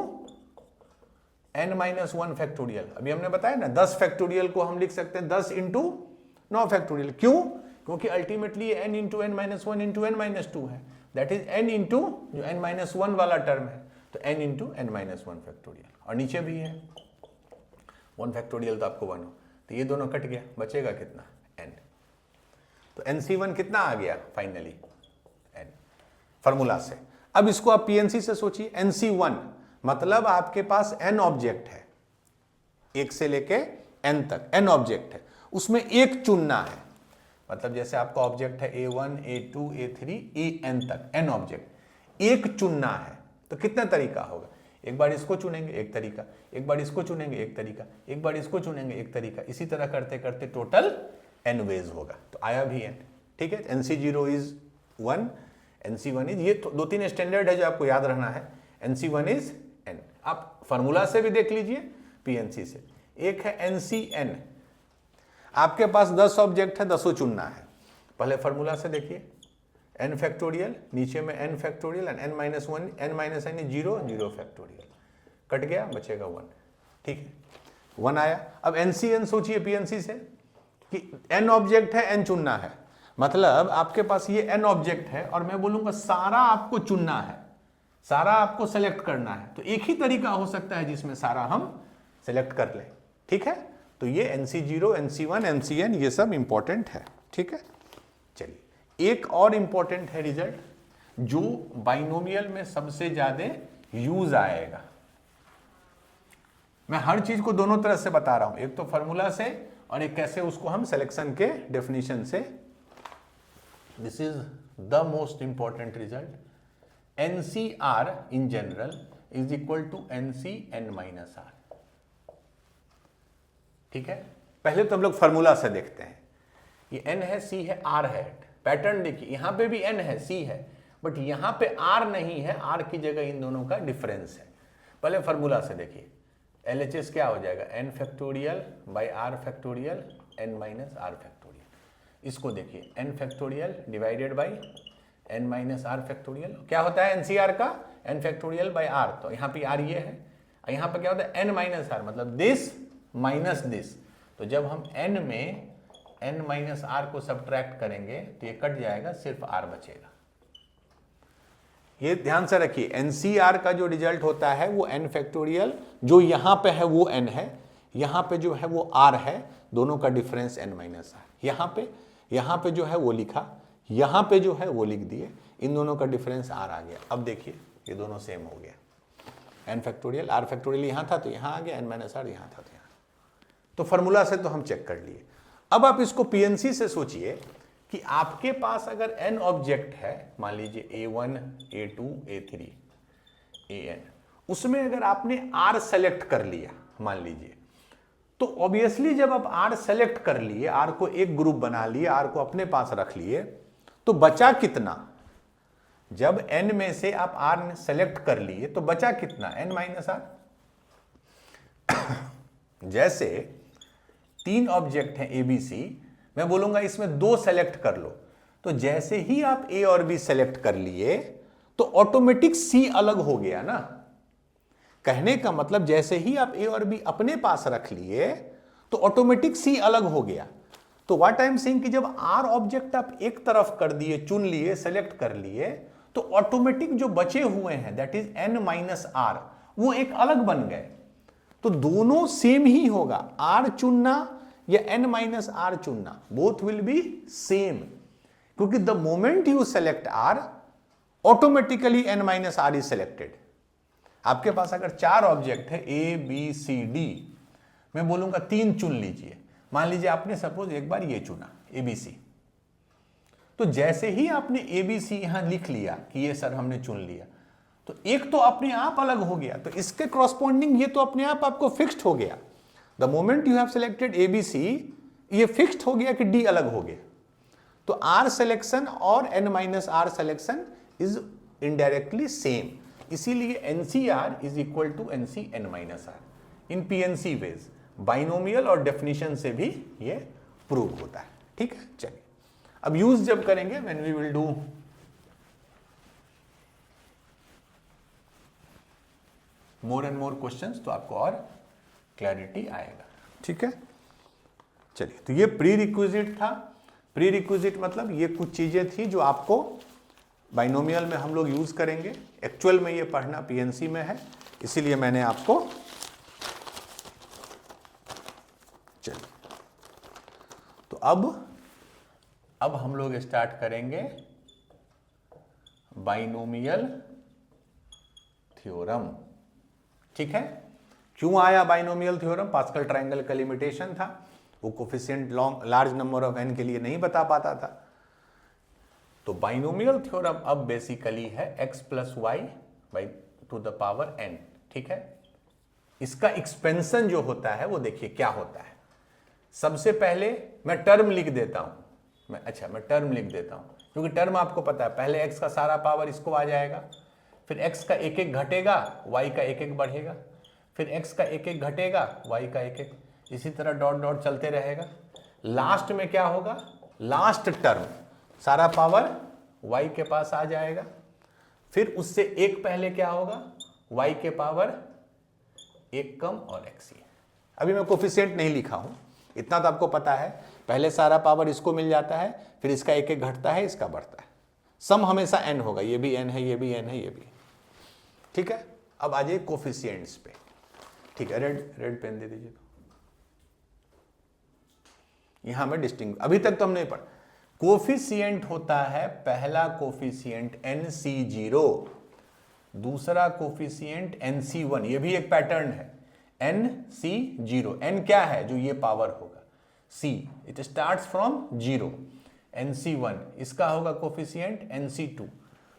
n minus 1 factorial. अभी हमने बताया ना, 10 फैक्टोरियल को हम लिख सकते हैं 10 इंटू 9 फैक्टोरियल। क्यों? क्योंकि अल्टीमेटली ये n into n minus 1 into n minus 2 है, दैट इज n इंटू जो n माइनस 1 वाला टर्म है, तो n into n minus 1 factorial. और नीचे भी है 1 फैक्टोरियल, तो आपको 1 हो, तो ये दोनों कट गया, बचेगा कितना, n। तो NC1 कितना आ गया फाइनली, n, फॉर्मूला से। अब इसको आप PNC से सोचिए, NC1 मतलब आपके पास n ऑब्जेक्ट है, 1 से लेके n तक n ऑब्जेक्ट है, उसमें एक चुनना है। मतलब जैसे आपका ऑब्जेक्ट है A1 A2 A3 AN तक, n ऑब्जेक्ट, एक चुनना है। तो कितना तरीका होगा, एक बार इसको चुनेंगे एक तरीका, एक बार इसको चुनेंगे एक तरीका, एक बार इसको चुनेंगे एक तरीका, इसी तरह करते करते टोटल n वेज होगा। तो आया भी n, ठीक है। NC0 इज 1, NC1 इज, ये 2-3 स्टैंडर्ड है जो आपको याद रहना है। NC1 इज n, आप फॉर्मूला से भी देख लीजिए, PNC से। एक है NCN, आपके पास 10 ऑब्जेक्ट है, 10 चुनना है। पहले फॉर्मूला से देखिए, n फैक्टोरियल, नीचे में n factorial and n minus 1, n minus n 0 0 factorial, cut गया, बचेगा 1, ठीक है, 1 आया। अब NCN सोचिए PNC से कि n ऑब्जेक्ट है, n चुनना है, मतलब आपके पास ये n ऑब्जेक्ट है और मैं बोलूंगा सारा आपको चुनना है, सारा आपको सेलेक्ट करना है। तो एक ही तरीका हो सकता है जिसमें सारा हम सेलेक्ट कर ले, ठीक है। तो ये NC0 NC1 NCN ये सब इंपॉर्टेंट है, ठीक है। चलिए, एक और इंपॉर्टेंट है रिजल्ट जो बाइनोमियल में सबसे ज्यादा यूज आएगा। मैं हर चीज को दोनों तरह से बता रहा हूं, एक तो फॉर्मूला से और एक कैसे उसको हम सिलेक्शन के डेफिनेशन से। This is the most important result. NCR in general is equal to NCN minus R, ठीक है। पहले तो हम लोग फॉर्मूला से देखते हैं, ये n है, c है, r है। पैटर्न देखिए, यहां पे भी n है, c है, बट यहां पे r नहीं है, r की जगह इन दोनों का डिफरेंस है। पहले फॉर्मूला से देखिए, LHS क्या हो जाएगा, n factorial by r factorial n minus r factorial. इसको देखिए, n factorial divided by n minus r factorial. क्या होता है NCR का, n फैक्टोरियल बाई r, तो यहाँ पे r ये है, यहाँ पे क्या होता है n माइनस r, मतलब दिस माइनस दिस। तो जब हम n में n माइनस r को सब्ट्रैक्ट करेंगे तो ये कट जाएगा, सिर्फ r बचेगा। ये ध्यान से रखिए, NCR का जो रिजल्ट होता है वो n फैक्टोरियल, जो यहाँ पे है वो n है, यहाँ पे जो है वो r है, दोनों का डिफरेंस n माइनस r। यहाँ पे जो है वो लिखा, यहाँ पे जो है वो लिख दिए, इन दोनों का डिफरेंस r आ गया। अब देखिए ये दोनों सेम हो गया, n फैक्टोरियल r फैक्टोरियल यहाँ था तो यहाँ आ गया, n माइनस r यहाँ था तो यहाँ। तो फॉर्मूला से तो हम चेक कर लिए। अब आप इसको PNC से सोचिए कि आपके पास अगर n ऑब्जेक्ट है, मान लीजिए A1 A2 A3 AN, उसमें अगर आपने R सेलेक्ट कर लिया मान लीजिए, तो ऑब्वियसली जब आप R सेलेक्ट कर लिए, R को एक ग्रुप बना लिए, R को अपने पास रख लिए, तो बचा कितना, जब n में से आप R सेलेक्ट कर लिए तो बचा कितना, n माइनस r। जैसे 3 ऑब्जेक्ट हैं ABC, मैं बोलूंगा इसमें 2 सेलेक्ट कर लो, तो जैसे ही आप A और B सेलेक्ट कर लिए तो ऑटोमेटिक C अलग हो गया ना। कहने का मतलब जैसे ही आप A और B अपने पास रख लिए तो ऑटोमेटिक C अलग हो गया। तो व्हाट आई एम सेइंग कि जब R ऑब्जेक्ट आप एक तरफ कर दिए, चुन लिए, सेलेक्ट कर लिए, तो ऑटोमेटिक जो बचे हुए हैं that is n minus r, वो एक अलग बन गए। तो दोनों सेम ही होगा, r चुनना या n माइनस r चुनना, बोथ विल बी सेम, क्योंकि the moment you select r automatically n minus r is selected. आपके पास अगर 4 ऑब्जेक्ट है A B C D, मैं बोलूंगा 3 चुन लीजिए। मान लीजिए आपने सपोज एक बार ये चुना ABC, तो जैसे ही आपने ABC यहां लिख लिया कि ये सर हमने चुन लिया, तो एक तो अपने आप अलग हो गया, तो इसके क्रॉसपॉन्डिंग ये तो अपने आप आपको फिक्स्ड हो गया। The moment you have selected ABC, ये फिक्स्ड हो गया कि D अलग हो गया। तो R सिलेक्शन और N-R selection is indirectly same, इसीलिए NCR is equal to NC-N-R in PNC ways. Binomial और डेफिनेशन से भी ये प्रूव होता है। ठीक है, चलिए अब यूज जब करेंगे when we will do more and more questions, तो आपको और क्लैरिटी आएगा। ठीक है, चलिए तो ये प्री रिक्विजिट था। प्री रिक्विजिट मतलब ये कुछ चीजें थी जो आपको बाइनोमियल में हम लोग यूज करेंगे। एक्चुअल में ये पढ़ना पीएनसी में है, इसीलिए मैंने आपको, चलिए तो अब हम लोग स्टार्ट करेंगे बाइनोमियल थ्योरम। ठीक है, क्यों आया बाइनोमियल थ्योरम? पास्कल ट्रायंगल का लिमिटेशन था, वो coefficient large number of n के लिए नहीं बता पाता था। तो बाइनोमियल थ्योरम अब बेसिकली है x plus y by to the power n। ठीक है, इसका एक्सपेंशन जो होता है वो देखिए क्या होता है। सबसे पहले मैं टर्म लिख देता हूं, मैं टर्म लिख देता हूं, क्योंकि टर्म आपको पता है, पहले x का सारा पावर इसको आ जाएगा, फिर x का एक एक घटेगा, y का एक एक बढ़ेगा, फिर x का एक एक घटेगा, y का एक एक, इसी तरह डॉट डॉट चलते रहेगा। लास्ट में क्या होगा? लास्ट टर्म सारा पावर y के पास आ जाएगा, फिर उससे एक पहले क्या होगा? y के पावर एक कम और x। अभी मैं कोफिशिएंट नहीं लिखा हूं, इतना तो आपको पता है, पहले सारा पावर इसको मिल जाता है, फिर इसका एक एक घटता है, इसका बढ़ता है, सम हमेशा n होगा, ये भी n है, ये भी n है, ये भी। ठीक है, अब आ जाइए कोफिशिएंट्स पे। ठीक है, रेड पेन दे दीजिए। यहां में डिस्टिंग, अभी तक तो हम नहीं पढ़ा। कोफिशिएंट होता है, पहला कोफिशिएंट NC0, दूसरा कोफिशिएंट NC1, ये भी एक पैटर्न है, NC0। n क्या है? जो ये पावर होगा, C, it starts from 0। NC1 इसका होगा कोफिशिएंट NC2।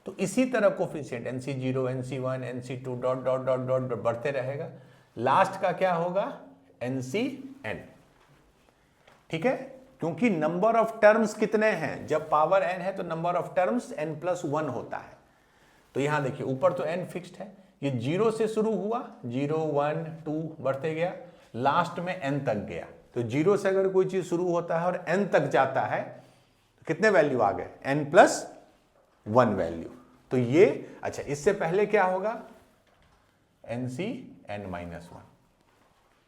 तो इसी तरह coefficient NC0, NC1, NC2 dot dot dot dot बढ़ते रहेगा। लास्ट का क्या होगा? NCN। ठीक है, क्योंकि नंबर ऑफ टर्म्स कितने हैं? जब पावर n है तो नंबर ऑफ टर्म्स n+1 होता है। तो यहां देखिए ऊपर तो n फिक्स्ड है, ये 0 से शुरू हुआ, 0, 1, 2 बढ़ते गया, लास्ट में n तक गया। तो 0 से अगर कोई चीज शुरू होता है और n तक जाता है तो कितने वैल्यू आ गए? n+1 value. तो ये, अच्छा इससे पहले क्या होगा? NCN-1।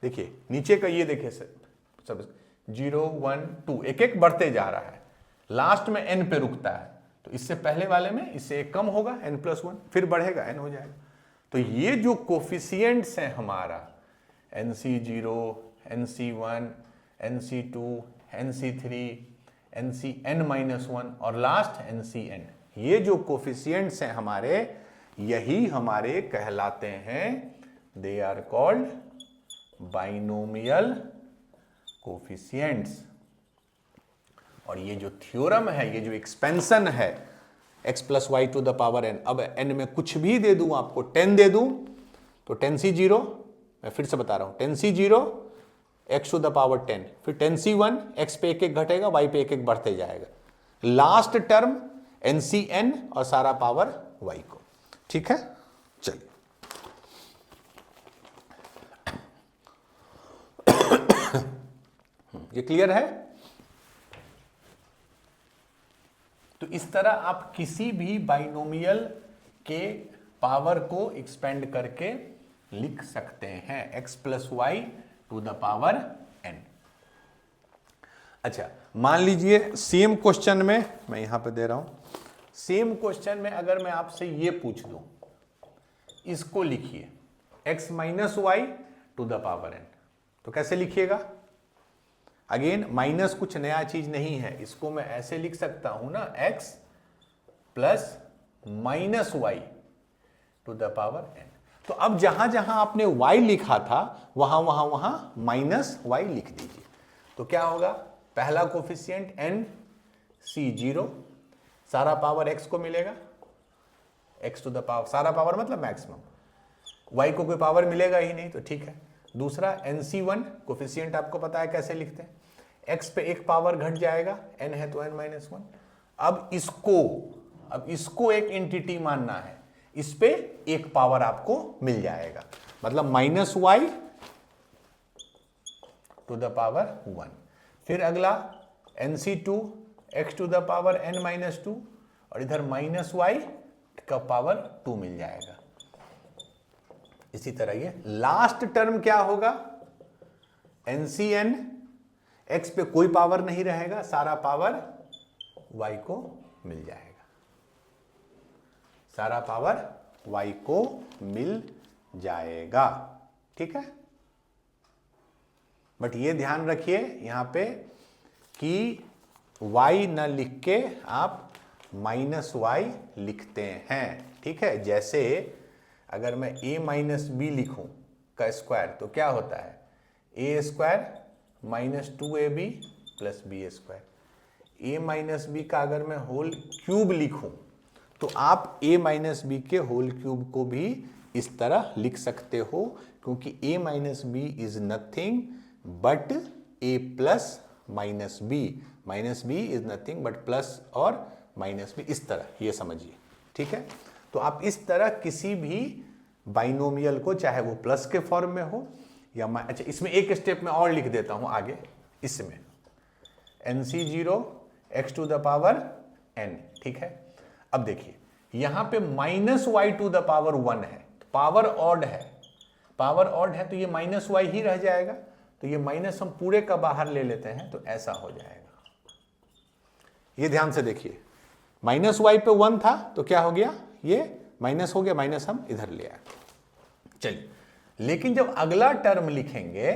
देखिए नीचे का ये देखिए सब 0, 1, 2 एक एक बढ़ते जा रहा है, लास्ट में n पे रुकता है। तो इससे पहले वाले में इससे एक कम होगा, n+1, फिर बढ़ेगा, n हो जाएगा। तो ये जो कोफिशिएंट्स हैं हमारा NC0, NC1, NC2, NC3, NCN-1 और लास्ट NCN, ये जो कोफिशिएंट्स हैं हमारे, यही हमारे कहलाते हैं, they are called binomial coefficients. और ये जो थ्योरम है, ये जो एक्सपेंशन है x plus Y to the power n, अब n में कुछ भी दे दूं, आपको 10 दे दूं, तो 10C0, मैं फिर से बता रहा हूं, 10C0 x to the power 10, फिर 10C1 x पे एक एक घटेगा, y पे एक एक बढ़ते जाएगा, लास्ट टर्म NCN और सारा पावर y को। ठीक है, चलिए ये क्लियर है? तो इस तरह आप किसी भी बाइनोमियल के पावर को एक्सपेंड करके लिख सकते हैं, x plus Y to the power n। अच्छा मान लीजिए सेम क्वेश्चन में, मैं यहां पे दे रहा हूं, सेम क्वेश्चन में अगर मैं आपसे ये पूछ दूं, इसको लिखिए x minus y to the power n, तो कैसे लिखिएगा? अगेन माइनस कुछ नया चीज नहीं है, इसको मैं ऐसे लिख सकता हूं ना, x plus minus y to the power n। तो अब जहां जहां आपने y लिखा था वहां वहां वहां माइनस y लिख दीजिए। तो क्या होगा? पहला कोफिशिएंट NC0, सारा पावर x को मिलेगा, x टू द पावर, सारा पावर मतलब मैक्सिमम, y को कोई पावर मिलेगा ही नहीं, तो ठीक है। दूसरा NC1 कोफिशिएंट आपको पता है कैसे लिखते हैं, x पे एक पावर घट जाएगा, n है तो n-1। अब इसको एक एंटिटी मानना है, इस पे एक पावर आपको मिल जाएगा, मतलब -y टू द पावर 1। फिर अगला NC2 x to the power n-2 और इधर -y का पावर 2 मिल जाएगा। इसी तरह ये लास्ट टर्म क्या होगा, NCn, x पे कोई पावर नहीं रहेगा, सारा पावर y को मिल जाएगा, सारा पावर y को मिल जाएगा, ठीक है। बट ये ध्यान रखिए यहां पे कि y न लिख के आप -y लिखते हैं, ठीक है। जैसे अगर मैं a - b लिखूं का स्क्वायर तो क्या होता है, a² - 2ab + b²। a - b का अगर मैं होल क्यूब लिखूं तो आप a - b के होल क्यूब को भी इस तरह लिख सकते हो, क्योंकि a - b is nothing but a + -b, -b is nothing but plus और -b, इस तरह ये समझिए, ठीक है। तो आप इस तरह किसी भी बाइनोमियल को, चाहे वो प्लस के फॉर्म में हो या अच्छा, इसमें एक स्टेप में और लिख देता हूं आगे, इसमें NC0 x to the power n, ठीक है। अब देखिए यहां पे -y टू द पावर 1 है, पावर ऑड है, पावर ऑड है तो ये -y ही रह जाएगा, तो ये माइनस हम पूरे का बाहर ले लेते हैं तो ऐसा हो जाएगा। ये ध्यान से देखिए, -y पे 1 था तो क्या हो गया, ये माइनस हो गया, माइनस हम इधर ले आए। चलिए, लेकिन जब अगला टर्म लिखेंगे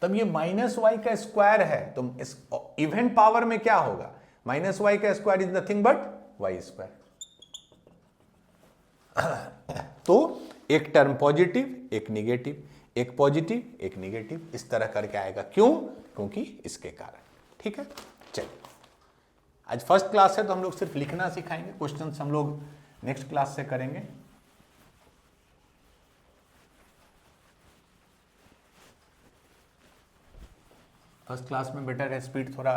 तब ये -y का स्क्वायर है, तो इस इवन पावर में क्या होगा, -y का square is nothing but y²। तो एक टर्म पॉजिटिव, एक निगेटिव, एक पॉजिटिव, एक निगेटिव, इस तरह करके आएगा। क्यों, क्योंकि इसके कारण, ठीक है। चलिए, आज फर्स्ट क्लास है तो हम लोग सिर्फ लिखना सिखाएंगे, क्वेश्चंस हम लोग नेक्स्ट क्लास से करेंगे। फर्स्ट क्लास में बेटर है स्पीड थोड़ा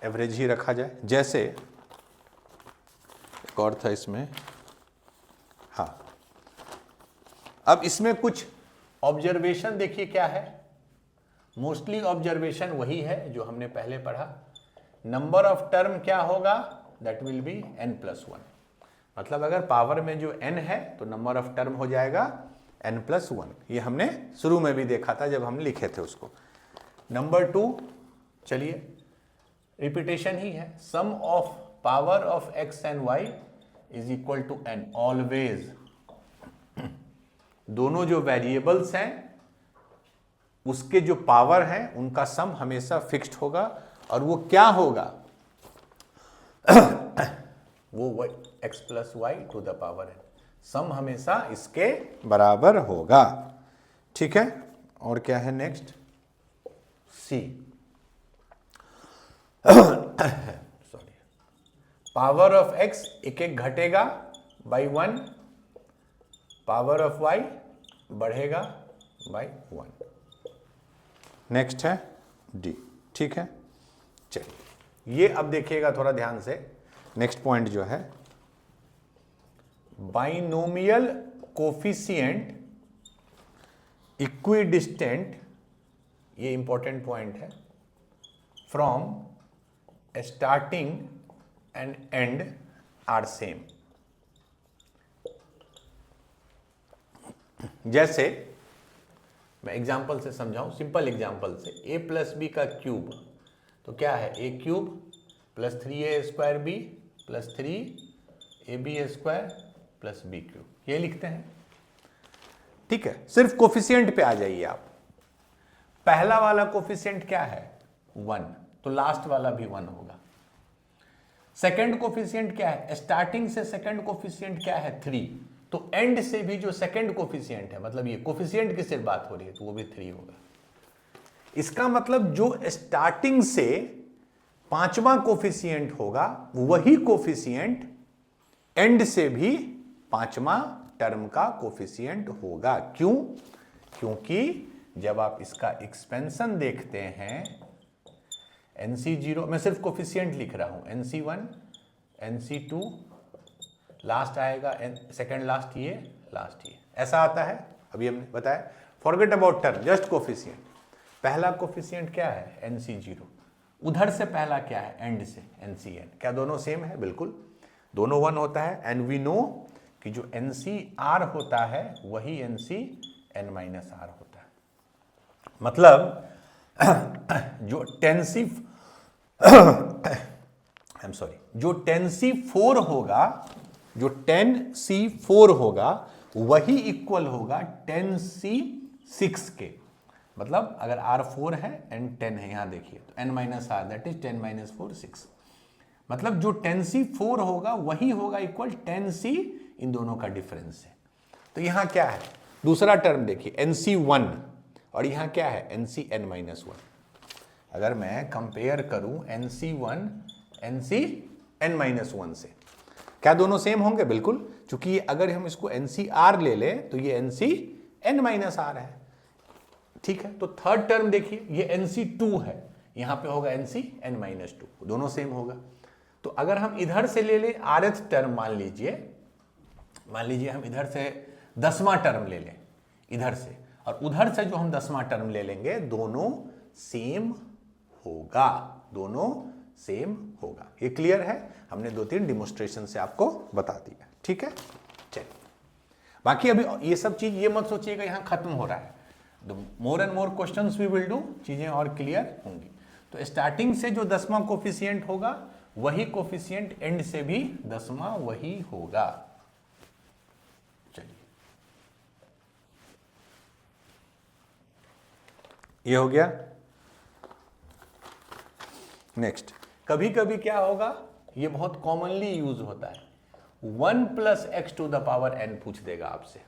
एवरेज ही रखा जाए। जैसे एक और था इसमें, हाँ, अब इसमें कुछ ऑब्जर्वेशन देखिए क्या है, मोस्टली ऑब्जर्वेशन वही है जो हमने पहले पढ़ा। नंबर ऑफ टर्म क्या होगा, दैट विल बी n+1, मतलब अगर पावर में जो n है तो नंबर ऑफ टर्म हो जाएगा n+1। ये हमने शुरू में भी देखा था जब हम लिखे थे उसको। नंबर 2, चलिए रिपीटेशन ही है, sum of power of x and y is equal to n, always. दोनों जो वेरिएबल्स हैं उसके जो पावर हैं उनका सम हमेशा फिक्स्ड होगा, और वो क्या होगा वो x + y to the power n, sum हमेशा इसके बराबर होगा, ठीक है। और क्या है next, C, sorry, power of x एक एक घटेगा बाई 1, पावर ऑफ y बढ़ेगा बाई 1। नेक्स्ट है D, ठीक है। चलिए, ये अब देखिएगा थोड़ा ध्यान से, नेक्स्ट पॉइंट जो है, बाइनोमियल कोफिशिएंट इक्विडिस्टेंट, ये इंपॉर्टेंट पॉइंट है, from starting and end are same. जैसे मैं एग्जांपल से समझाऊं, सिंपल एग्जांपल से, a + b का क्यूब तो क्या है, a³ + 3a² b + 3ab² + b³, ये लिखते हैं, ठीक है। सिर्फ कोफिशिएंट पे आ जाइए आप। पहला वाला कोफिशिएंट क्या है, 1, तो लास्ट वाला भी 1 होगा। सेकंड कोफिशिएंट क्या है, स्टार्टिंग से सेकंड कोफिशिएंट क्या है, 3, तो एंड से भी जो सेकंड कोफिशिएंट है, मतलब ये कोफिशिएंट की सिर्फ बात हो रही है, तो वो भी 3 होगा। इसका मतलब जो स्टार्टिंग से पांचवा कोफिशिएंट होगा वही कोफिशिएंट एंड से भी पांचवा टर्म का कोफिशिएंट होगा। क्यों? क्योंकि जब आप इसका एक्सपेंशन देखते हैं NC0, मैं सिर्फ कोफिशिएंट लिख रहा हूं, NC1 NC2 लास्ट आएगा, सेकंड लास्ट ये, लास्ट ये, ऐसा आता है। अभी हमने बताया forget about term, just coefficient. पहला कोफिशिएंट क्या है? NC0। उधर से पहला क्या है? एंड से NCN। क्या दोनों सेम है? बिल्कुल, दोनों 1 होता है। एंड वी नो कि जो NCR होता है वही NCN-R होता है। मतलब जो 10C4 होगा, जो 10C4 होगा वही इक्वल होगा 10C6 के। मतलब अगर R4 है एंड 10 है, यहां देखिए तो N-R दैट इज 10 - 4 6। मतलब जो 10C4 होगा वही होगा इक्वल 10C, इन दोनों का डिफरेंस है। तो यहां क्या है? दूसरा टर्म देखिए NC1, और यहां क्या है? NCN-1। अगर मैं कंपेयर करूं NC1 NCN-1 से, क्या दोनों सेम होंगे? बिल्कुल, क्योंकि अगर हम इसको NCR ले लें तो ये NCN-R है। ठीक है, तो थर्ड टर्म देखिए, ये NC2 है, यहां पे होगा NCN-2, दोनों सेम होगा। तो अगर हम इधर से ले लें rth टर्म, मान लीजिए हम इधर से 10वां टर्म ले लें इधर से, और उधर से जो हम 10वां टर्म ले लेंगे, दोनों सेम होगा, दोनों सेम होगा। ये क्लियर है? हमने 2-3 डिमोन्स्ट्रेशन से आपको बता दिया। ठीक है, चलिए बाकी अभी ये सब चीज ये मत सोचिएगा यहां खत्म हो रहा है। More and more questions we will do, चीजें और क्लियर होंगी। तो स्टार्टिंग से जो 10वां कोफिशिएंट होगा वही कोफिशिएंट एंड से भी 10वां वही होगा। चलिए, ये हो गया। नेक्स्ट, कभी कभी क्या होगा, ये बहुत कॉमनली यूज होता है, 1 + x⁴n पूछ देगा आपसे।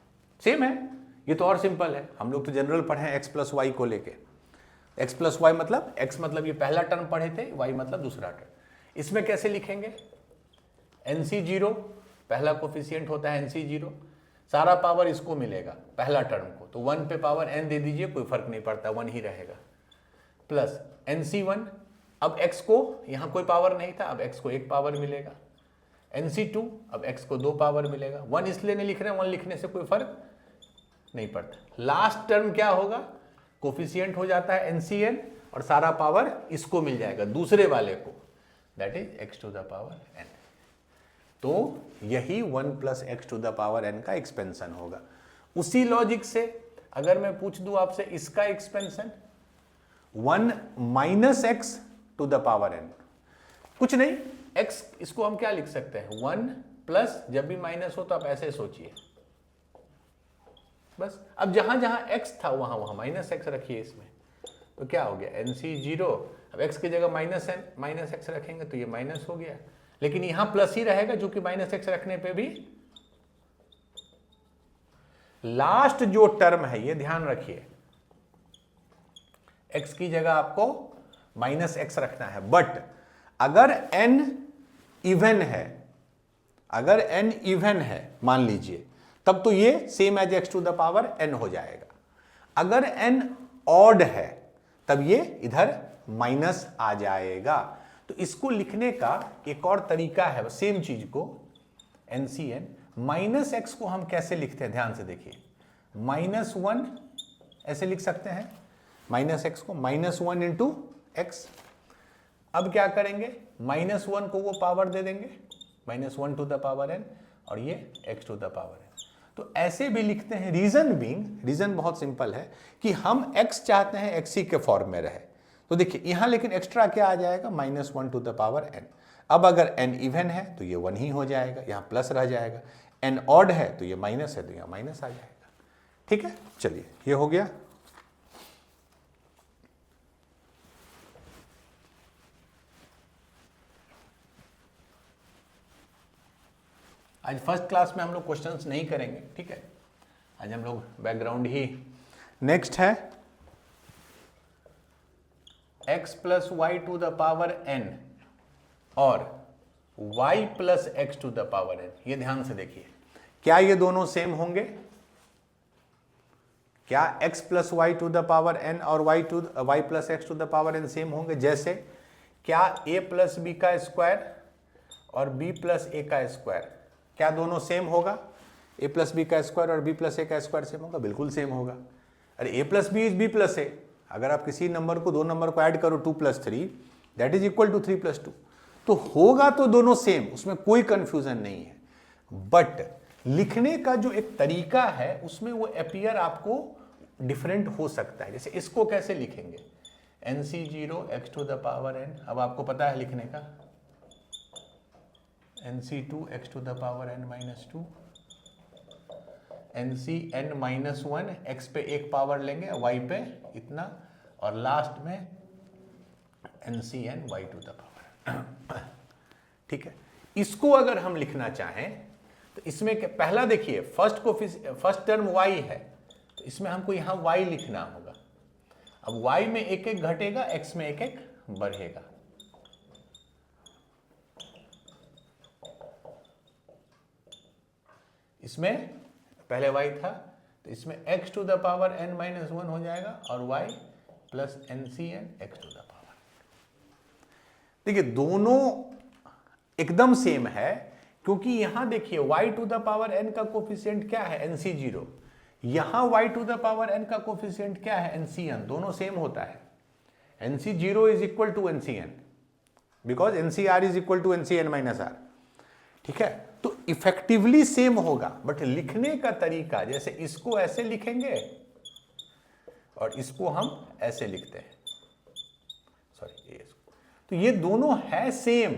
सेम है, ये तो और सिंपल है। हम लोग तो जनरल पढ़े हैं x + y को लेके। x + y मतलब, x मतलब ये पहला टर्म पढ़े थे, y मतलब दूसरा टर्म। इसमें कैसे लिखेंगे? NC0 पहला कोफिशिएंट होता है NC0, सारा पावर इसको मिलेगा पहला टर्म को, तो 1 पे पावर n दे दीजिए, कोई फर्क नहीं पड़ता, 1 ही रहेगा, प्लस NC1, अब x को यहां कोई पावर नहीं था, अब x को 1 पावर मिलेगा। NC2, अब x को 2 पावर मिलेगा। 1 इसलिए नहीं लिख रहे हैं, 1 लिखने से कोई फर्क नहीं पड़ता। लास्ट टर्म क्या होगा? कोफिशिएंट हो जाता है NCN, और सारा पावर इसको मिल जाएगा, दूसरे वाले को, दैट इज x⁴n। तो यही 1 + x⁴n का एक्सपेंशन होगा। उसी लॉजिक से अगर मैं पूछ दूं आपसे इसका एक्सपेंशन, 1 - x⁴n, कुछ नहीं, x इसको हम क्या लिख सकते हैं? 1 प्लस, जब भी माइनस हो तो आप ऐसे सोचिए बस। अब जहां जहां x था वहां वहां -x रखिए इसमें, तो क्या हो गया? NC0, अब x की जगह -x रखेंगे तो ये माइनस हो गया, लेकिन यहां प्लस ही रहेगा, जो कि -x रखने पे भी लास्ट जो टर्म है, ये ध्यान रखिए, x की जगह आपको -x रखना है। बट अगर n इवन है मान लीजिए, तब तो ये सेम एज x⁴n हो जाएगा। अगर n ऑड है तब ये इधर माइनस आ जाएगा। तो इसको लिखने का एक और तरीका है, सेम चीज को NCN, -x को हम कैसे लिखते हैं? ध्यान से देखिए, -1 ऐसे लिख सकते हैं, -x को -1 × x। अब क्या करेंगे? -1 को वो पावर दे देंगे, -1⁴n, और ये x⁴n। तो ऐसे भी लिखते हैं। रीजन बहुत सिंपल है कि हम x चाहते हैं x ही के फॉर्म में रहे। तो देखिए यहां लेकिन एक्स्ट्रा क्या आ जाएगा? -1⁴n। अब अगर n इवन है तो ये 1 ही हो जाएगा, यहां प्लस रह जाएगा। n ऑड है तो ये माइनस है, तो यहां माइनस आ जाएगा। ठीक है, चलिए ये हो गया। आज फर्स्ट क्लास में हम लोग क्वेश्चंस नहीं करेंगे, ठीक है, आज हम लोग बैकग्राउंड ही। नेक्स्ट है x + y⁴n और y plus x to the power n। ये ध्यान से देखिए, क्या ये दोनों सेम होंगे? क्या x plus Y to the power n और y plus x to the power n same होंगे? जैसे क्या a प्लस बी का स्क्वायर और b प्लस ए का स्क्वायर, क्या दोनों सेम होगा? a प्लस बी का स्क्वायर और b प्लस ए का स्क्वायर सेम होगा? बिल्कुल सेम होगा। अरे a plus B is b plus A, अगर आप किसी नंबर को, दो नंबर को ऐड करो 2 plus 3 that is equal to 3 plus 2, तो होगा तो दोनों सेम, उसमें कोई कंफ्यूजन नहीं है। बट लिखने का जो एक तरीका है उसमें वो अपीयर आपको डिफरेंट हो सकता है। जैसे इसको कैसे लिखेंगे? NC0 x to the power n, अब आपको पता है लिखने का, NC2 x to the power n minus 2, NCn minus 1, x पे एक पावर लेंगे, y पे इतना, और लास्ट में NCn y to the power. ठीक है, इसको अगर हम लिखना चाहें तो इसमें पहला देखिए, फर्स्ट टर्म y है, तो इसमें हमको यहां y लिखना होगा। अब y में एक एक घटेगा, x में एक एक बढ़ेगा। इसमें पहले y था तो इसमें x to the power n minus 1 हो जाएगा और y plus NCn x to the power. देखिए दोनों एकदम सेम है, क्योंकि यहां देखिए y to the power n का कोफिशिएंट क्या है? NC0। यहां y to the power n का कोफिशिएंट क्या है? NCn। दोनों सेम होता है। NC0 is equal to NCn because NCr is equal to NCn minus r। ठीक है, तो इफेक्टिवली सेम होगा, बट लिखने का तरीका, जैसे इसको ऐसे लिखेंगे और इसको हम ऐसे लिखते हैं, सॉरी तो ये दोनों है same,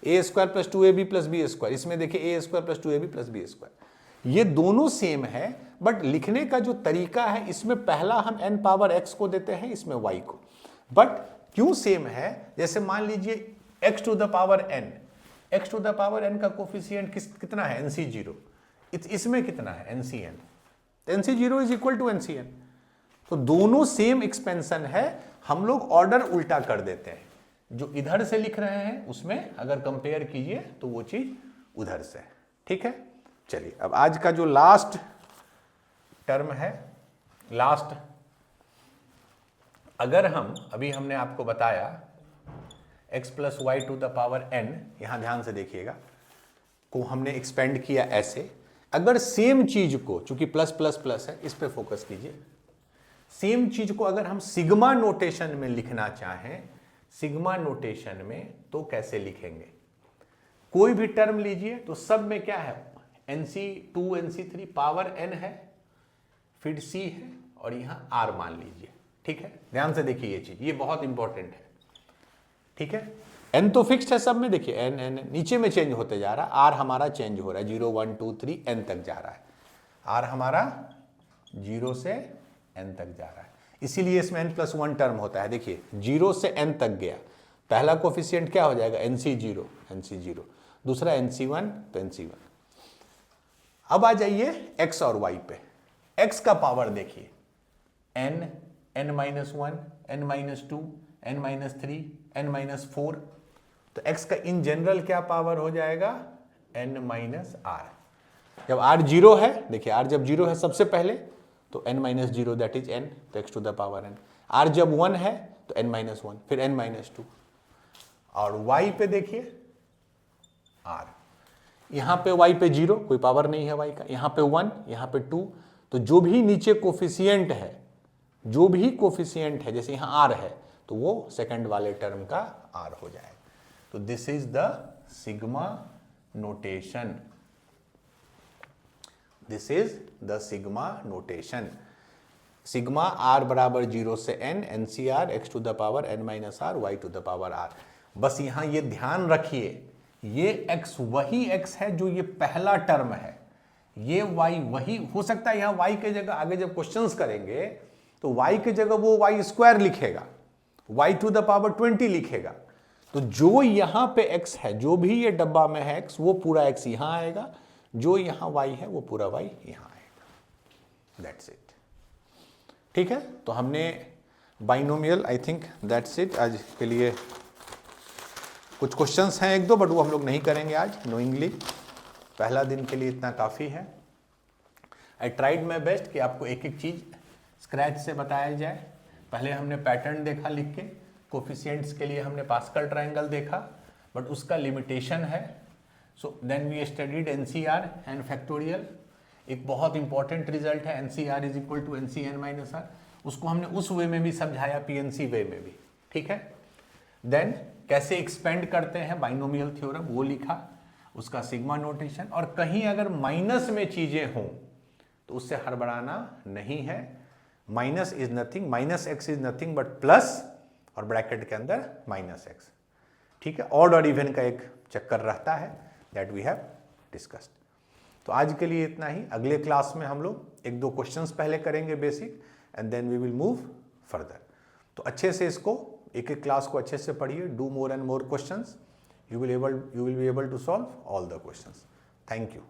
A square plus 2ab plus B square. इसमें देखिए A square plus 2ab plus B square, ये दोनों सेम है, बट लिखने का जो तरीका है, इसमें पहला हम n पावर x को देते हैं, इसमें y को। बट क्यों सेम है? जैसे मान लीजिए x to the power n, x to the power n का कोफिशिएंट कितना है? NC0। इसमें कितना है? NCn। NC0 is equal to NCn। तो दोनों सेम एक्सपेंशन है, हम लोग ऑर्डर उल्टा कर देते हैं। जो इधर से लिख रहे हैं उसमें अगर कंपेयर कीजिए तो वो चीज उधर से। ठीक है, चलिए अब आज का जो लास्ट टर्म है, लास्ट, अगर हम अभी हमने आपको बताया x plus Y to the power n, यहां ध्यान से देखिएगा, को हमने एक्सपेंड किया ऐसे। अगर सेम चीज को, चूंकि प्लस प्लस प्लस है, इस पे फोकस कीजिए, सेम चीज को अगर हम सिग्मा नोटेशन में लिखना चाहें, सिग्मा नोटेशन में, तो कैसे लिखेंगे? कोई भी टर्म लीजिए तो सब में क्या है? NC2 NC3 पावर n है, फिर c है और यहां r मान लीजिए। ठीक है, ध्यान से देखिए ये चीज, ये बहुत इंपॉर्टेंट है। ठीक है, n तो फिक्स्ड है सब में, देखिए n नीचे में चेंज होते जा रहा है, r हमारा चेंज हो रहा है, 0 1 2 3 n तक जा रहा है, r हमारा 0 से n तक जा रहा है, इसीलिए इसमें n प्लस 1 टर्म होता है। देखिए 0 से n तक गया, पहला कोफिशिएंट क्या हो जाएगा? NC0, दूसरा NC1 तो NC1। अब आ जाइए x और y पे। x का पावर देखिए, n minus 1, n minus 2, n minus 3, n minus 4, तो x का इन जनरल क्या पावर हो जाएगा? n minus r। जब r 0 है, देखिए r जब 0 है सबसे पहले, तो n minus 0 that is n, तो x to the power n। r जब 1 है तो n माइनस 1, फिर n माइनस 2। और y पे देखिए r, यहां पे y पे 0, कोई पावर नहीं है y का, यहां पे 1, यहां पे 2, तो जो भी नीचे कोफिशिएंट है, जो भी कोफिशिएंट है, जैसे यहां r है तो वो सेकंड वाले टर्म का r हो जाएगा। तो this is the sigma notation, this is the sigma notation. Sigma r बराबर 0 से n, NCr x to the power n minus r, y to the power r। बस यहां ये ध्यान रखिए, ये x वही x है जो ये पहला टर्म है, ये y वही हो सकता है। यहां y के जगह आगे जब क्वेश्चंस करेंगे तो y के जगह वो y स्क्वायर लिखेगा, y टू द पावर 20 लिखेगा। तो जो यहां पे x है, जो भी ये डब्बा में है x, वो पूरा x यहां आएगा, जो यहां y है वो पूरा y यहां आएगा। That's it. ठीक है, तो हमने binomial, I think that's it आज के लिए कुछ क्वेश्चंस हैं एक दो, बट वो हम लोग नहीं करेंगे आज नोइंगली। पहला दिन के लिए इतना काफ़ी है। आई ट्राइड माई बेस्ट कि आपको एक एक चीज़ स्क्रैच से बताया जाए। पहले हमने पैटर्न देखा लिख के, कोफिशिएंट्स के लिए हमने पास्कल ट्रायंगल देखा, बट उसका लिमिटेशन है। So then we studied NCR and factorial. एक बहुत इंपॉर्टेंट रिजल्ट है NCR is equal to NCn-r, उसको हमने उस वे में भी समझाया, PNC वे में भी, ठीक है। देन कैसे एक्सपेंड करते हैं बाइनोमियल थ्योरम, वो लिखा, उसका सिग्मा नोटेशन, और कहीं अगर माइनस में चीजें हों तो उससे हड़बड़ाना नहीं है। Minus is nothing, minus x is nothing but plus, और ब्रैकेट के अंदर माइनस एक्स, ठीक है। ऑड और इवन का एक चक्कर रहता है, दैट वी हैव डिस्कस्ड। तो आज के लिए इतना ही। अगले क्लास में हम लोग एक दो क्वेश्चंस पहले करेंगे basic, and then we will move further. तो अच्छे से इसको एक एक क्लास को अच्छे से पढ़िए, do more and more questions, you will be able to solve all the questions. Thank you.